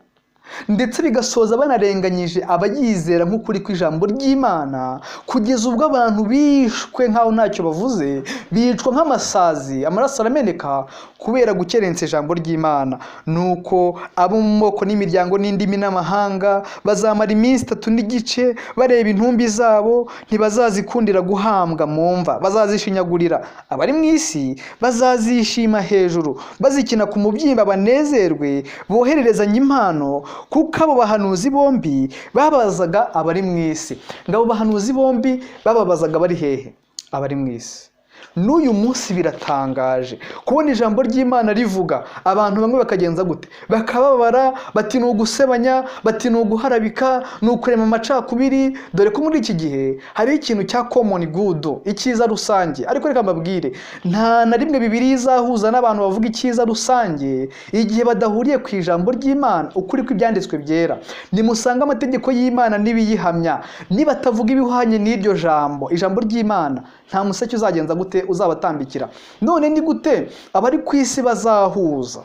ndetse bigasoza banarenganyije abayizera nk'ukuri kw'ijambo ry'Imana, kugeza ubwo abantu bishwe nk'aho ntacyo bavuze, bicwa nk'amasazi, amaraso arameneka kubera gukerensa ijambo ry'Imana. Nuko abo mu moko n'imiryango n'indimi n'amahanga bazamara iminsi 3 n'igice bareba intumbi zabo, ntibazazikundira guhambwa mu mva, bazazishinyagurira. Abari mu isi bazazishima hejuru, bazikina ku mubyimba banezerwe, bohererezanya impano, kuko abo bahanuzi bombi babazaga abari mu isi. Ngabo bahanuzi bombi bababazaga bari hehe? Abari mu isi. N'uyu munsi biratangaje kubona ijambo ry'Imana rivuga, abantu bamwe bakagenza gute? Bakababara, bati n'ugusebanya, bati n'uguharabika, n'ukurema amacakubiri. Dore ko muri iki gihe hari ikintu cya common good, icyiza rusange. Ariko reka mbabwire, nta na rimwe Bibiliya izahuza n'abantu bavuga icyiza rusange igihe badahuriye ku ijambo ry'Imana, ukuri kw'ibyanditswe byera. Nimusanga amategeko y'Imana nibiyihamya, nibatavuga ibihwanye n'iryo jambo, ijambo ry'Imana, nta museke uzagenza gute uzabatambikira. None ni gute abari ku isi bazahuza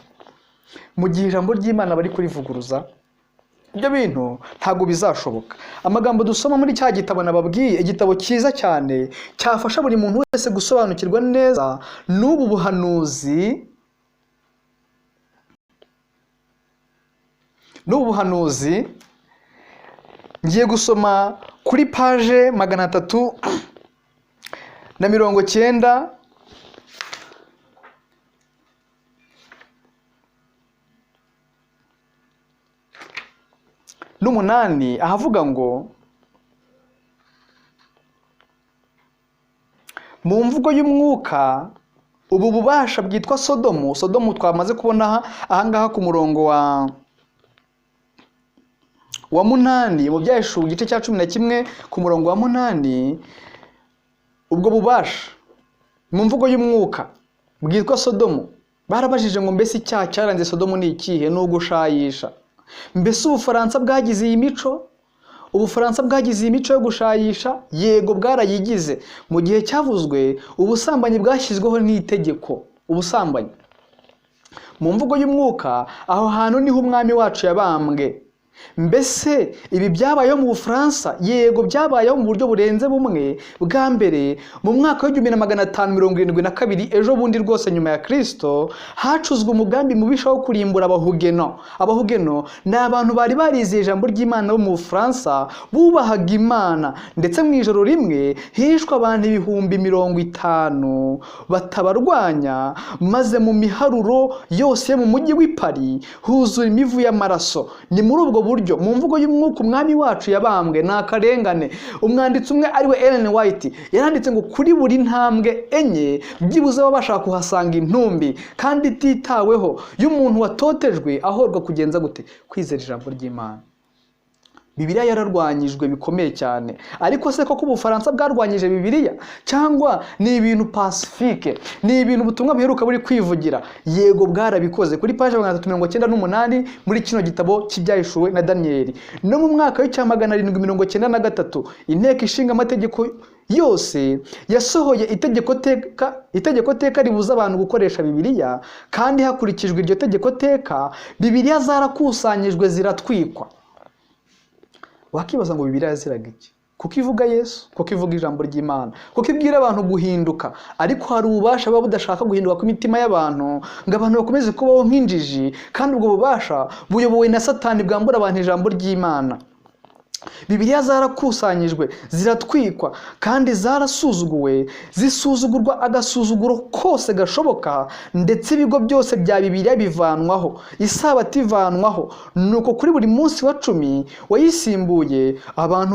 mu gihe ijambo ry'Imana bari kurivuguruza? Ibyo bintu ntabwo bizashoboka. Amagambo dusoma muri cya gitabo nababwiye, igitabo cyiza cyane cyafasha buri muntu wese gusobanukirwa neza n'ubu buhanuzi. Ngiye gusoma kuri page 390 n'umunani, ahavuga ngo mu mvugo y'umwuka ubu bubasha bwitwa Sodomu. Sodomu twamaze kubona ahangaha ku murongo wa 8 mu byahishura igice cya 11 ku murongo wa 8. Ubwo bubasha mu mvugo y'umwuka bwitwa Sodomu, barabajije ngo mbese icyaha cyaranze Sodomu ni ikihe? Ni ugushayisha. Mbese Ubufaransa bwagize iyi mico? Ubufaransa bwagize iyi mico yo gushayisha? Yego, bwarayigize. Mu gihe cyavuzwe ubusambanyi bwashyizweho n'itegeko. Ubusambanyi mu mvugo y'umwuka, aho hantu niho umwami wacu yabambwe. Mbese ibi byabayeho mu Bufaransa? Yego, byabayeho mu buryo burenze bumwe. Bwa mbere mu mwaka wa 1572, ejo bundi rwose nyuma ya Kristo, hacuzwe umugambi mubisha wo kurimbura Abahugeno. Abahugeno ni abantu bari barizeye ijambo ry'Imana bo mu Bufaransa, bubahaga Imana, ndetse mu ijoro rimwe hishwe abantu 50,000 batabarwanya, maze mu miharuro yose mu mujyi w'i Paris huzura imivu y'amaraso. Ni muri ubwo buryo mu mvugo y'umwuka umwami wacu yabambwe. Ni akarengane. Umwanditsi umwe ari we Ellen White yaranditse ngo kuri buri ntambwe enye byibuze baba bashaka kuhasanga intumbi, kandi ititaweho y'umuntu watotejwe ahorwa kugenza gute? Kwizera ijambo ry'Imana. Bibiliya yararwanyijwe bikomeye cyane. Ariko se koko Ubufaransa bwarwanyije Bibiliya? Cyangwa ni ibintu Pacifique, ni ibintu ubutumwa biheruka buri kwivugira? Yego, bwarabikoze. Kuri page 398 muri kino gitabo cy'ibyahishuwe na Danieli. No mu mwaka w'Icyampa 793 inteko ishinga amategeko yose yasohoye itegeko teka ribuza abantu gukoresha Bibiliya, kandi hakurikijwe iryo tegeko teka Bibiliya zarakusanyijwe ziratwikwa. Wakibaza ngo Bibiliya yaziraga iki? kuko ivuga Yesu, kuko ivuga ijambo ry'Imana, kuko ibwira abantu guhinduka. Ariko hari ububasha buba budashaka guhinduka kw'imitima y'abantu ngo abantu bakomeze kubaho nk'injiji, kandi ubwo bubasha buyobowe na Satani bwambura abantu ijambo ry'Imana. Bibiliya zarakusanyijwe, ziratwikwa, kandi zarasuzuguwe, zisuzugurwa agasuzuguro kose gashoboka, ndetse ibigo byose bya Bibiliya bivanwaho, isabato ivanwaho. Nuko kuri buri munsi wa 10 wayisimbuye abantu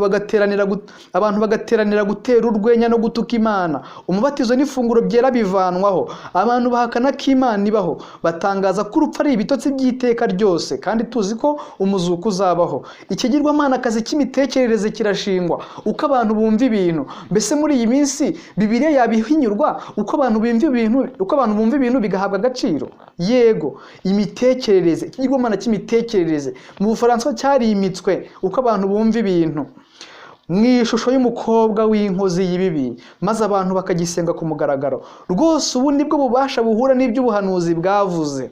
bagateranira gutera urwenya no gutuka Imana. Umubatizo n'ifunguro byera bivanwaho, abantu bahakana ko Imana ibaho, batangaza ko urupfu ari ibitotsi by'iteka ryose, kandi tuzi ko umuzuko uzabaho. Ikigirwamanakazi imitekerereze kirashingwa, uko abantu bumva ibintu. Mbese muri iyi minsi Bibiliya yabihinyurwa uko abantu bumva ibintu bigahabwa agaciro? Yego, imitekerereze, ikigirwamana cy'imitekerereze mu Bufaransa cyarimitswe uko abantu bumva ibintu, mu ishusho y'umukobwa w'inkozi y'ibibi, maze abantu bakagisenga ku mugaragaro. Rwose ubu nibwo bubasha buhura n'iby'ubuhanuzi bwavuze.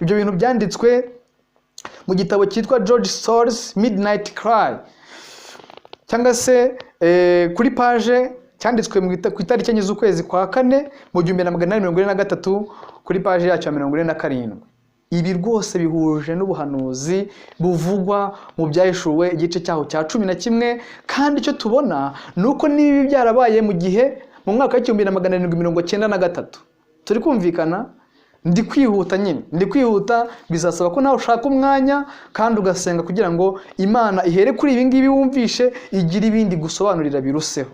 Ibyo bintu byanditswe mu gitabo cyitwa George Sor's Midnight Cry, cyangwa se kuri page cyanditswe ku itariki enye z'ukwezi kwa 4 mu 1843 kuri page yacyo ya 47. Ibi rwose bihuje n'ubuhanuzi buvugwa mu byahishuwe igice cyaho cya 11, kandi icyo tubona nuko nibi byarabaye mu mwaka wa 1793. Turi kumvikana? Ndi kwihuta, bizasaba ko nawe ushaka umwanya kandi ugasenga kugira ngo Imana ihere kuri ibi ngibi wumvishe, igira ibindi gusobanurira biruseho.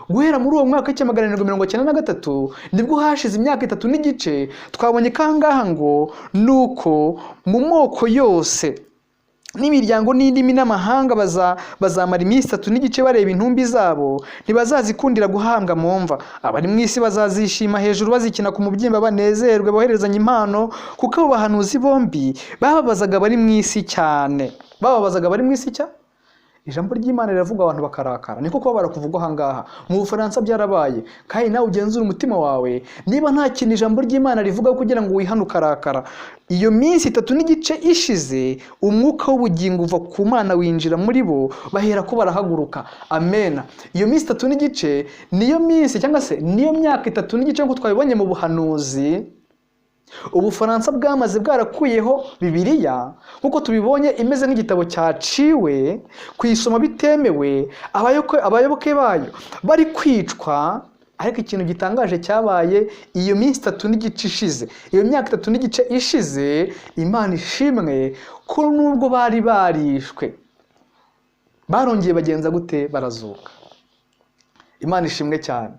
Guhera muri uwo mwaka wa 1793 nibwo hashize imyaka 3 n'igice twabonye kangaha ngo nuko mu moko yose n'imiryango n'indimi n'amahanga bazamara iminsi 3 n'igice bareba intumbi zabo, ntibazazikundira guhambwa mu mva. Abari mu isi bazazishima hejuru, bazikina ku mubyimba, banezerwe, boherezanya impano, kuko abo bahanuzi bombi bababazaga bari mu isi cyane. Ijambo ry'Imana riravuga abantu bakarakara, niko kuba barakuvugwa ahangaha. Mu Bufaransa byarabaye, kandi nawe ugenzura umutima wawe niba nta kintu ijambo ry'Imana rivuga kugira ngo wihane ukarakara. Iyo minsi 3 n'igice ishize, umwuka w'ubugingo uva ku Mana winjira muri bo, bahera ko barahaguruka. Amen. Iyo minsi 3 n'igice niyo minsi, cyangwa se niyo myaka 3 n'igice nk'uko twabibonye mu buhanuzi. Ubufaransa bwamaze bwarakuyeho Bibiliya kuko tubibonye imeze nk'igitabo cyaciwe, kuyisoma bitemewe, abayoboke bayo bari kwicwa. Ariko ikintu gitangaje cyabaye iyo minsi 3 n'igice ishize, iyo myaka 3 n'igice ishize, Imana ishimwe ko nubwo bari barishwe barongeye bagenza gute? Barazuka. Imana ishimwe cyane.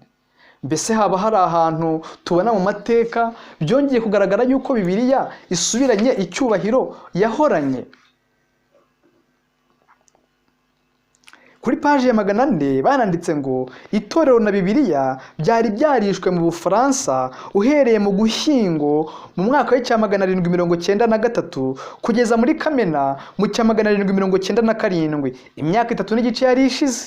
Mbese haba hari ahantu tubona mu mateka byongeye kugaragara yuko Bibiliya isubiranye icyubahiro yahoranye. Kuri page ya 400 bananditse ngo itorero na Bibiliya byari byarishwe mu Bufaransa uhereye mu Gushyingo mu mwaka wa 1793 kugeza muri Kamena mu 1797. Imyaka 3 n'igice yari ishize,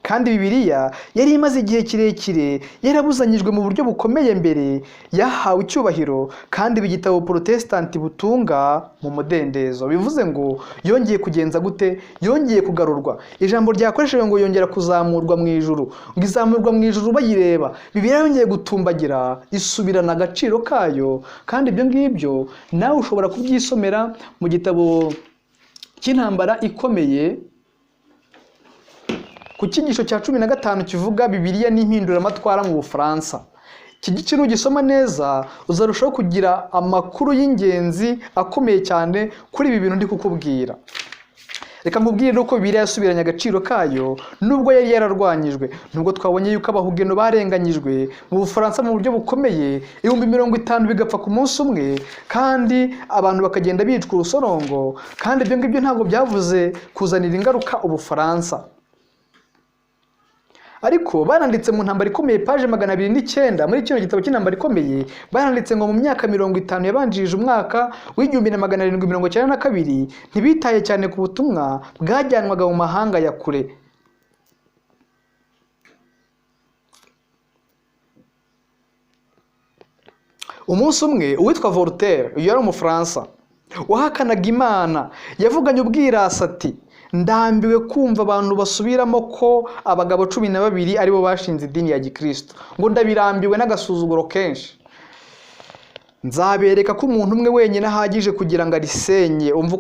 kandi Bibiliya yari imaze igihe kirekire yarabuzanyijwe mu buryo bukomeye mbere yahawe icyubahiro, kandi igitabo Protestant butunga mu mudendezo. Bivuze ngo yongeye kugenza gute? Yongeye kugarurwa. Ijambo ryakoreshejwe ngo yongera kuzamurwa mu ijuru, ngo izamurwa mu ijuru bayireba. Bibiliya yongeye gutumbagira, isubirana agaciro kayo, kandi ibyo ngibyo nawe ushobora kubyisomera mu gitabo cy'intambara ikomeye ku cyigisho cya 15 kivuga Bibiliya n'impinduramatwara mu Bufaransa. Iki gice nugisoma neza uzarushaho kugira amakuru y'ingenzi akomeye cyane kuri ibi bintu ndi kukubwira. Reka nkubwire uko Bibiliya yasubiranye agaciro kayo nubwo yari yararwanyijwe. Nubwo twabonye yuko abahugeno barenganyijwe mu Bufaransa mu buryo bukomeye, 50,000 bigapfa ku munsi umwe, kandi abantu bakagenda bicwa urusorongo, kandi ibyo ngibyo ntabwo byavuze kuzanira ingaruka Ubufaransa. Ariko baranditse mu ntambara ikomeye page 209 muri kino gitabo cy'intambara ikomeye, baranditse ngo mu myaka 50 yabanjirije umwaka w'1792 ntibitaye cyane ku butumwa bwajyanwaga mu mahanga ya kure. Umunsi umwe uwitwa Luteri, yari Umufaransa wahakanaga Imana, yavuganye ubwirasi ati ndambiwe kumva abantu basubiramo ko abagabo 12 aribo bashinze idini ya gikristo, ngo ndabirambiwe n'agasuzuguro kenshi. Nzabereka ko umuntu umwe wenyine ahagije kugira ngo arisenye. Umva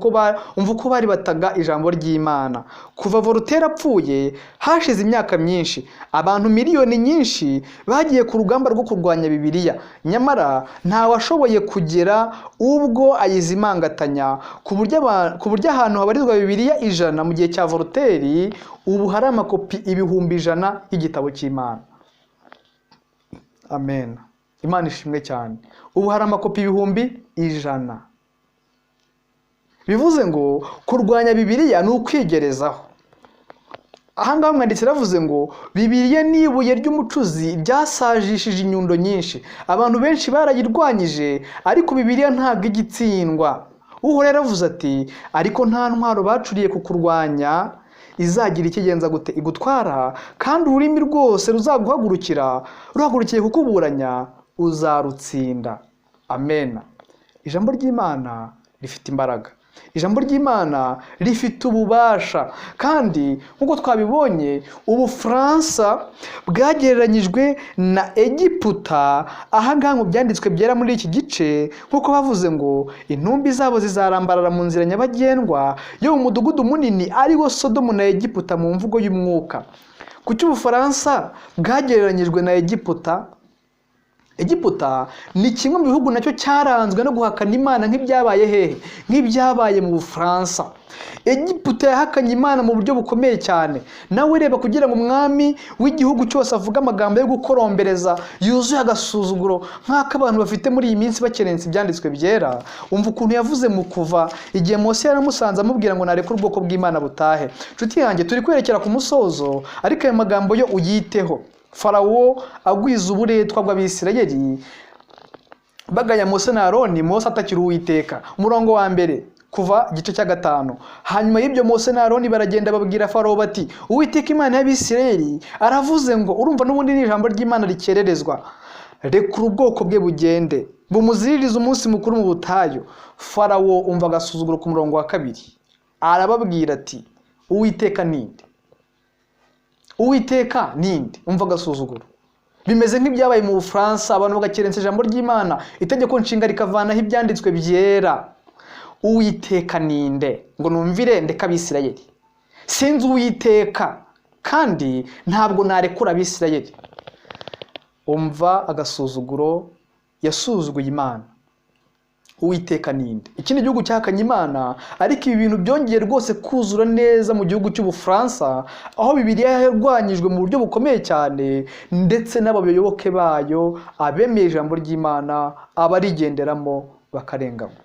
uko bari bataga ijambo ry'Imana. Kuva Luteri apfuye hashize imyaka myinshi, abantu miliyoni nyinshi bagiye ku rugamba rwo kurwanya Bibiliya, nyamara nta washoboye kugera ubwo ayizimangatanya, ku buryo ahantu habarizwa Bibiliya 100 mu gihe cya Luteri ubu hari amakopi 100,000 y'igitabo cy'Imana. Amen. Imana ishimwe cyane. Ubu hari amakopi 100,000. Bivuze ngo kurwanya Bibiliya ni ukwigerezaho. Ahangaha umwanditsi aravuze ngo Bibiliya ni ibuye ry'umucuzi ryasajishije inyundo nyinshi. Abantu benshi barayirwanyije, ariko Bibiliya ntabwo igitsindwa. Uho rero avuze ati ariko nta ntwaro bacuriye kukurwanya izagira ikigenza gute igutwara, kandi ururimi rwose ruzaguhagurukira ruhagurukiye kukuburanya uzarutsinda. Amen. Ijambo ry'Imana rifite imbaraga. Ijambo ry'Imana rifite ububasha, kandi nk'uko twabibonye Ubufaransa bwagereranyijwe na Egiputa. Ahangaha mu byanditswe byera muri iki gice nk'uko bavuze ngo intumbi zabo zizarambarara mu nzira nyabagendwa yo mu mudugudu munini ariwo Sodomu na Egiputa mu mvugo y'umwuka. Kuki Ubufaransa bwagereranyijwe na Egiputa? Egiputa ni kimwe mu bihugu nacyo cyaranzwe no guhakana Imana nk'ibyabaye hehe? Nk'ibyabaye mu Bufaransa. Egiputa yahakanye Imana mu buryo bukomeye cyane. Nawe reba kugira ngo umwami w'igihugu cyose avuga amagambo yo gukorombereza yuzuye agasuzuguro nk'ako abantu bafite muri iyi minsi bakerensa ibyanditswe byera. Umva ukuntu yavuze mu Kuva igihe Mose yaramusanze amubwira ngo nareke ubwoko bw'Imana butahe. Nshuti yanjye, turi kwerekera ku musozo, ariko ayo magambo yo uyiteho. Farawo agwiza uburetwa bw'Abisirayeli bagaya Mose na Aroni, Mose atakira Uwiteka. Umurongo wa mbere, Kuva igice cya 5. Hanyuma y'ibyo Mose na Aroni baragenda babwira Farawo bati Uwiteka Imana y'Abisirayeli aravuze ngo, urumva n'ubundi ni ijambo ry'Imana rikererezwa, rekura ubwoko bwe bugende bumuziririze umunsi mukuru mu butayu. Farawo umva agasuzuguro ku murongo wa 2, arababwira ati Uwiteka ninde? Uwiteka ninde? Umva agasuzuguro. Bimeze nk'ibyabaye mu Bufaransa, abantu bagakerensa ijambo ry'Imana, itegeko nshinga rikavanaho ibyanditswe byera. Uwiteka ninde ngo numvire ndeka Abisirayeli? Sinzi Uwiteka, kandi ntabwo narekura Abisirayeli. Umva agasuzuguro, yasuzuguye Imana. Uwiteka ninde? Ikindi gihugu cyahakanye Imana, ariko ibi bintu byongeye rwose kuzura neza mu gihugu cy'Ubufaransa, aho Bibiliya yarwanyijwe mu buryo bukomeye cyane, ndetse n'abayoboke bayo abemeye ijambo ry'Imana abarigenderamo bakarengamo.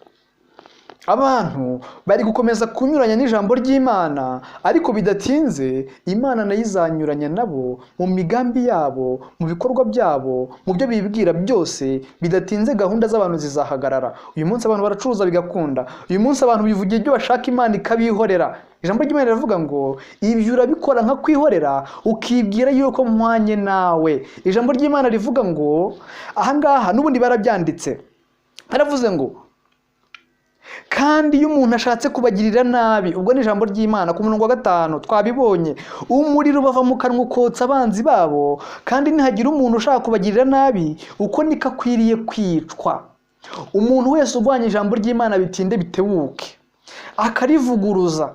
Abantu bari gukomeza kunyuranya n'ijambo ry'Imana, ariko bidatinze Imana nayo izanyuranya nabo mu migambi yabo, mu bikorwa byabo, mu byo bibwira byose. Bidatinze gahunda z'abantu zizahagarara. Uyu munsi abantu baracuruza bigakunda. Uyu munsi abantu bivugira ibyo bashaka, Imana ikabihorera. Ijambo ry'Imana rivuga ngo ibyo urabikora nka kwihorera ukibwira yuko mpwanye nawe. Ijambo ry'Imana rivuga ngo ahangaha n'ubundi barabyanditse, haravuze ngo kandi iyo umuntu ashatse kubagirira nabi, ubwo ni ijambo ry'Imana ku murongo wa 5 twabibonye, umuriro bava mu kanwa ukotsa abanzi babo, kandi nihagira umuntu ushaka kubagirira nabi, uko niko akwiriye kwicwa. Umuntu wese urwanya ijambo ry'Imana bitinde bitebuke akarivuguruza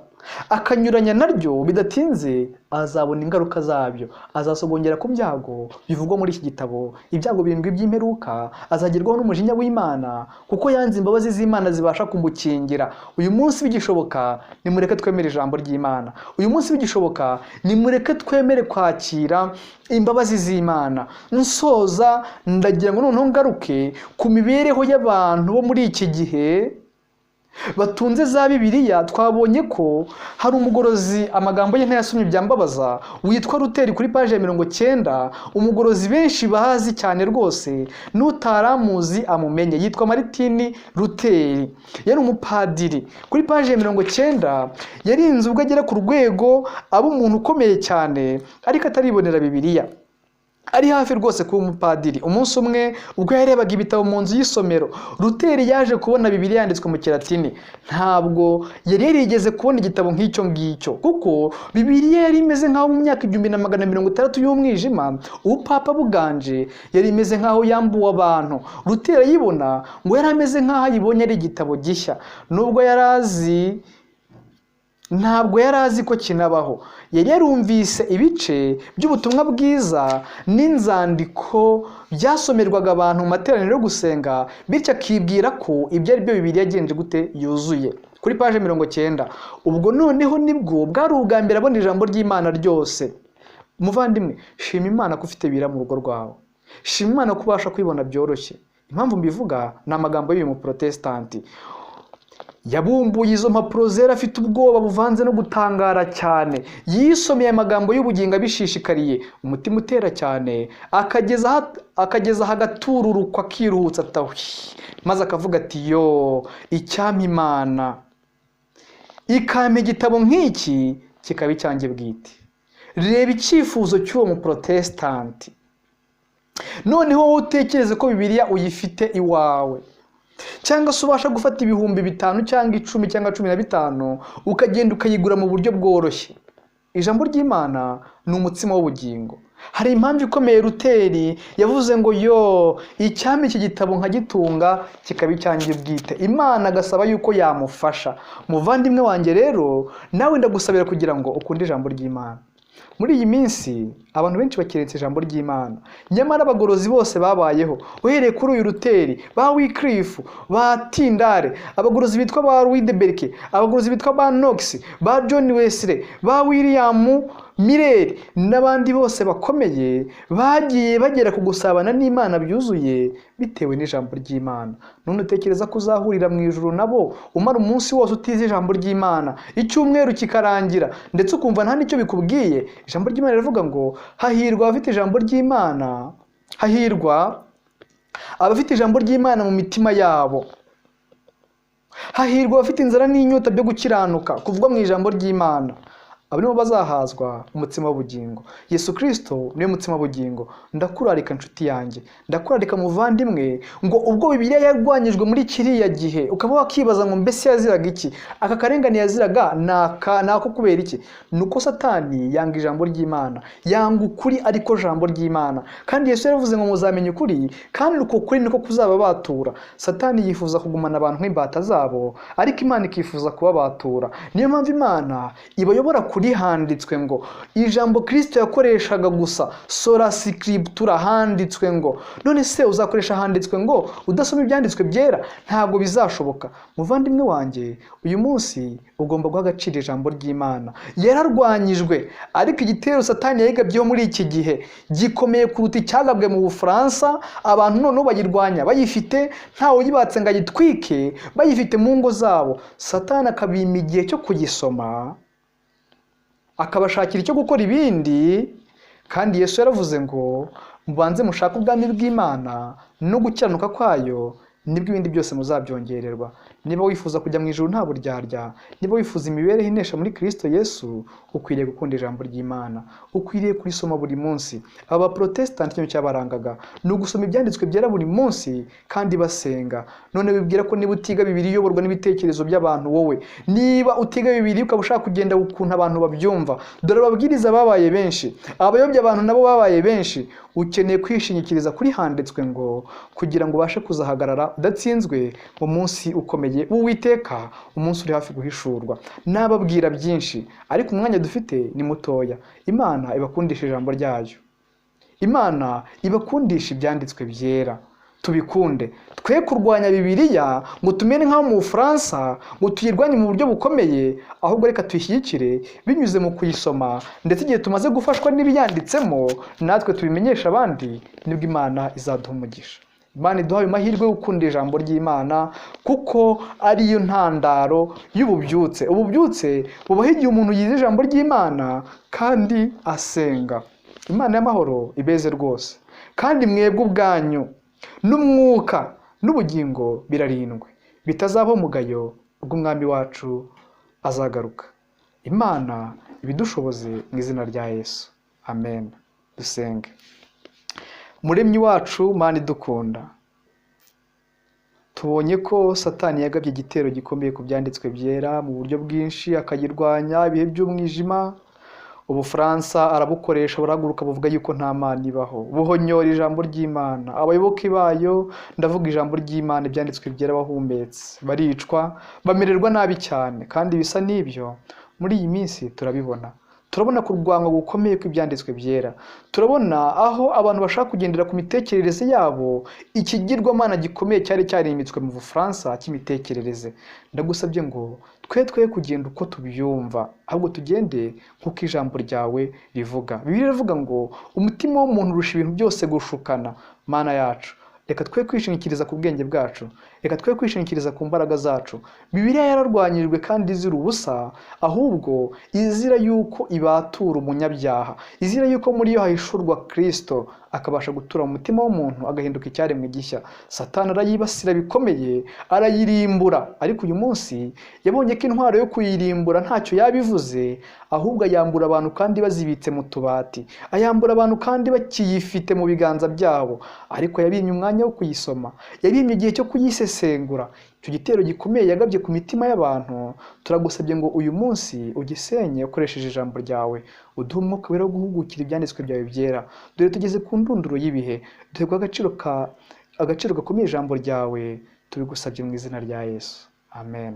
akanyuranya naryo, bidatinze azabona ingaruka zabyo. Azasogongera ku byago bivugwa muri iki gitabo, ibyago 7 by'imperuka. Azagerwaho n'umujinya w'Imana kuko yanze imbabazi z'Imana zibasha kumukingira. Uyu munsi bigishoboka, nimureke twemere ijambo ry'Imana. Uyu munsi bigishoboka, nimureke twemere kwakira imbabazi z'Imana. Nsoza ndagira ngo noneho ngaruke ku mibereho y'abantu bo muri iki gihe batunze za Bibiliya. Twabonye ko hari umugorozi, amagambo ye ntayasomye byambabaza, witwa Luteri kuri page ya 90. Umugorozi benshi bahazi cyane rwose, n'utaramuzi amumenye, yitwa Martin Luteri. Yari umupadiri. Kuri page ya 90 yarinze ubwo agera ku rwego aba umuntu ukomeye cyane, ariko ataribonera Bibiliya. ari hafi rwose kuba umupadiri. Umunsi umwe ubwo yarebaga ibitabo mu nzu y'isomero, Luteri yaje kubona Bibiliya yanditswe mu Kiratini. Ntabwo yari yarigeze kubona igitabo nk'icyo ngicyo, kuko Bibiliya yari imeze nk'aho mu myaka 1660 y'umwijima ubupapa buganje, yari imeze nk'aho yambuwe abantu. Luteri ayibona ngo yari ameze nk'aho ayibonye ari igitabo gishya, nubwo yari azi ntabwo yari azi ko kinabaho. Yari yarumvise ibice by'ubutumwa bwiza n'inzandiko byasomerwaga abantu mu materaniro yo gusenga, bityo akibwira ko ibyo ari byo Bibiliya yagenje gute yuzuye. Kuri paje 90, ubwo noneho nibwo bwari ubwa mbere abona ijambo ry'Imana ryose. Muvandimwe, shima Imana ko ufite Bibiliya mu rugo rwawe. Shima Imana ko ubasha kwibona byoroshye. Impamvu mbivuga ni amagambo y'uyu muprotestanti. Yabumbuye izo mpapuro zera afite ubwoba buvanze no gutangara cyane. Yisomeye amagambo y'ubugingo abishishikariye, umutima utera cyane, akageza hagatururukwa akiruhutsa atawi, maze akavuga ati yo, icyampa Imana ikampa igitabo nk'iki kikaba icyanjye bwite. Reba icyifuzo cy'uwo muprotestanti. Noneho wowe utekereze ko Bibiliya uyifite iwawe, cyangwa se ubasha gufata ibihumbi 5 cyangwa 10 cyangwa 15 ukagenda ukayigura mu buryo bworoshye. Ijambo ry'Imana ni umutsima w'ubugingo. Hari impamvu ikomeye Luteri yavuze ngo yo, icyampa iki gitabo nkagitunga kikaba icyanjye bwite. Imana agasaba yuko yamufasha. Muvandimwe wanjye rero, nawe ndagusabira kugira ngo ukunde ijambo ry'Imana. Muri iyi minsi abantu benshi bakeretse ijambo ry'Imana, nyamara abagorozi bose babayeho, uhereye kuri uyu Luteri, ba Wycliffe, ba Tyndale, abagorozi bitwa ba Louis, abagorozi bitwa ba Knox, ba John Wesley, ba William Miller n'abandi bose bakomeye bagiye bagera ku gusabana n'Imana byuzuye bitewe n'ijambo ry'Imana. None utekereza ko uzahurira mu ijuru nabo umara umunsi wose utize ijambo ry'Imana, icyumweru kikarangira ndetse ukumva nta nicyo bikubwiye? Ijambo ry'Imana rivuga ngo hahirwa abafite ijambo ry'Imana, hahirwa abafite ijambo ry'Imana mu mitima yabo, hahirwa abafite inzara n'inyota byo gukiranuka kuvugwa mu ijambo ry'Imana. Abo nibo bazahazwa umutsima w'ubugingo. Yesu Kristo niwe mutsima w'ubugingo. Ndakurarika nshuti yanjye, ndakurarika muvandimwe, ngo ubwo Bibiliya yarwanyijwe muri kiriya gihe ukaba wakibaza ngo mbese yaziraga iki? Aka karengane yaziraga nako kubera iki? Nuko Satani yanga ijambo ry'Imana, yanga ukuri ariko jambo ry'Imana. Kandi Yesu yaravuze ngo muzamenye ukuri, kandi uko kuri niko kuzaba batura. Satani yifuza kugumana abantu nk'imbata zabo, ariko Imana ikifuza kuba batura. Niyo mpamvu Imana ibayobora kuri handitswe ngo. Ijambo Kristo yakoreshaga gusa sola scriptura, handitswe ngo. None se uzakoresha handitswe ngo udasoma ibyanditswe byera? Ntabwo bizashoboka. Muvandimwe wanjye, uyu munsi ugomba guha agaciro ijambo ry'Imana. Yararwanyijwe, ariko igitero Satani yayigabyeho muri iki gihe gikomeye kuruta icyagabwe mu Bufaransa. Abantu noneho bayirwanya bayifite, ntawe uyibatse ngo ayitwike, bayifite mu ngo zabo. Satani akabima igihe cyo kugisoma, akabashakira icyo gukora ibindi. Kandi Yesu yaravuze ngo mubanze mushake ubwami bw'Imana no gukiranuka kwayo, nibwo ibindi byose muzabyongererwa. Niba wifuza kujya mu ijuru nta buryarya, niba wifuza imibereho inesha muri Kristo Yesu, ukwiriye gukunda ijambo ry'Imana, ukwiriye kurisoma buri munsi. Aba Protestant cyo cyabarangaga no gusoma ibyanditswe byera buri munsi kandi basenga. None bibwira ko niba utiga Bibiliya uyoborwa n'ibitekerezo by'abantu wowe, niba utiga Bibiliya ukaba ushaka kugenda ukuntu abantu babyumva, dore ababwiriza babaye benshi, abayobya abantu nabo babaye benshi. Ukeneye kwishingikiriza kuri handitswe ngo kugira ngo ubashe kuzahagarara udatsinzwe mu munsi ukomeye w'Uwiteka, umunsi uri hafi guhishurwa. Nababwira byinshi ariko umwanya dufite ni mutoya. Imana ibakundisha ijambo ryayo, Imana ibakundisha ibyanditswe byera. Tubikunde, twe kurwanya Bibiliya ngo tumene nk'aho mu Bufaransa ngo tuyirwanye mu buryo bukomeye, ahubwo reka tuyishyigikire binyuze mu kuyisoma, ndetse igihe tumaze gufashwa n'ibiyanditsemo natwe tubimenyesha abandi, nibwo Imana izaduha umugisha. Imana iduhaye amahirwe yo gukunda ijambo ry'Imana, kuko ariyo ntandaro y'ububyutse. Ububyutse bubaho igihe umuntu yize ijambo ry'Imana kandi asenga. Imana y'amahoro ibeze rwose, kandi mwebwe ubwanyu n'umwuka n'ubugingo birarindwe, bitazabaho umugayo rw'Umwami wacu azagaruka. Imana ibidushoboze mu izina rya Yesu, amen. Dusenge. Muremyi wacu Mana idukunda, tubonye ko Satani yagabye igitero gikomeye ku byanditswe byera mu buryo bwinshi, akayirwanya ibihe by'umwijima. Ubufaransa arabukoresha, burahaguruka buvuga yuko nta Mana ibaho, buhonyora ijambo ry'Imana. Abayoboke bayo, ndavuga ijambo ry'Imana, ibyanditswe byera, bahumetse, baricwa, bamererwa nabi cyane. Kandi bisa n'ibyo muri iyi minsi turabona kurwanywa gukomeye kw'ibyanditswe byera. Turabona aho abantu bashaka kugendera ku mitekerereze yabo, ikigirwamana gikomeye cyari cyarimitswe mu Bufaransa cy'imitekerereze. Ndagusabye ngo twe kugenda uko tubyumva, ahubwo tugende nk'uko ijambo ryawe rivuga. Bibiliya iravuga ngo umutima w'umuntu urusha ibintu byose gushukana. Mana yacu, reka twe kwishingikiriza ku bwenge bwacu, reka twe kwishingikiriza ku mbaraga zacu. Bibiliya yararwanyirijwe kandi izira ubusa, ahubwo izira yuko ibatura umunyabyaha, izira yuko muri yo hahishurwa Kristo, akabasha gutura mu mutima w'umuntu, agahinduka icyaremwe gishya. Satani arayibasira bikomeye, arayirimbura. Ariko uyu munsi yabonye ko intwaro yo kuyirimbura ntacyo yabivuze, ahubwo ayambura abantu kandi bazibitse mu tubati, ayambura abantu kandi bakiyifite mu biganza byabo. Ariko yabimye umwanya wo kuyisoma, yabimye igihe cyo kuyisesengura. Icyo gitero gikomeye yagabye ku mitima y'abantu, turagusabye ngo uyu munsi ugisenye ukoresheje ijambo ryawe. Uduhe umwuka wera wo guhugukira ibyanditswe byawe byera. Dore tugeze ku ndunduro y'ibihe, duherwa agaciro gakomeye ijambo ryawe, tubigusabye mu izina rya Yesu, amen.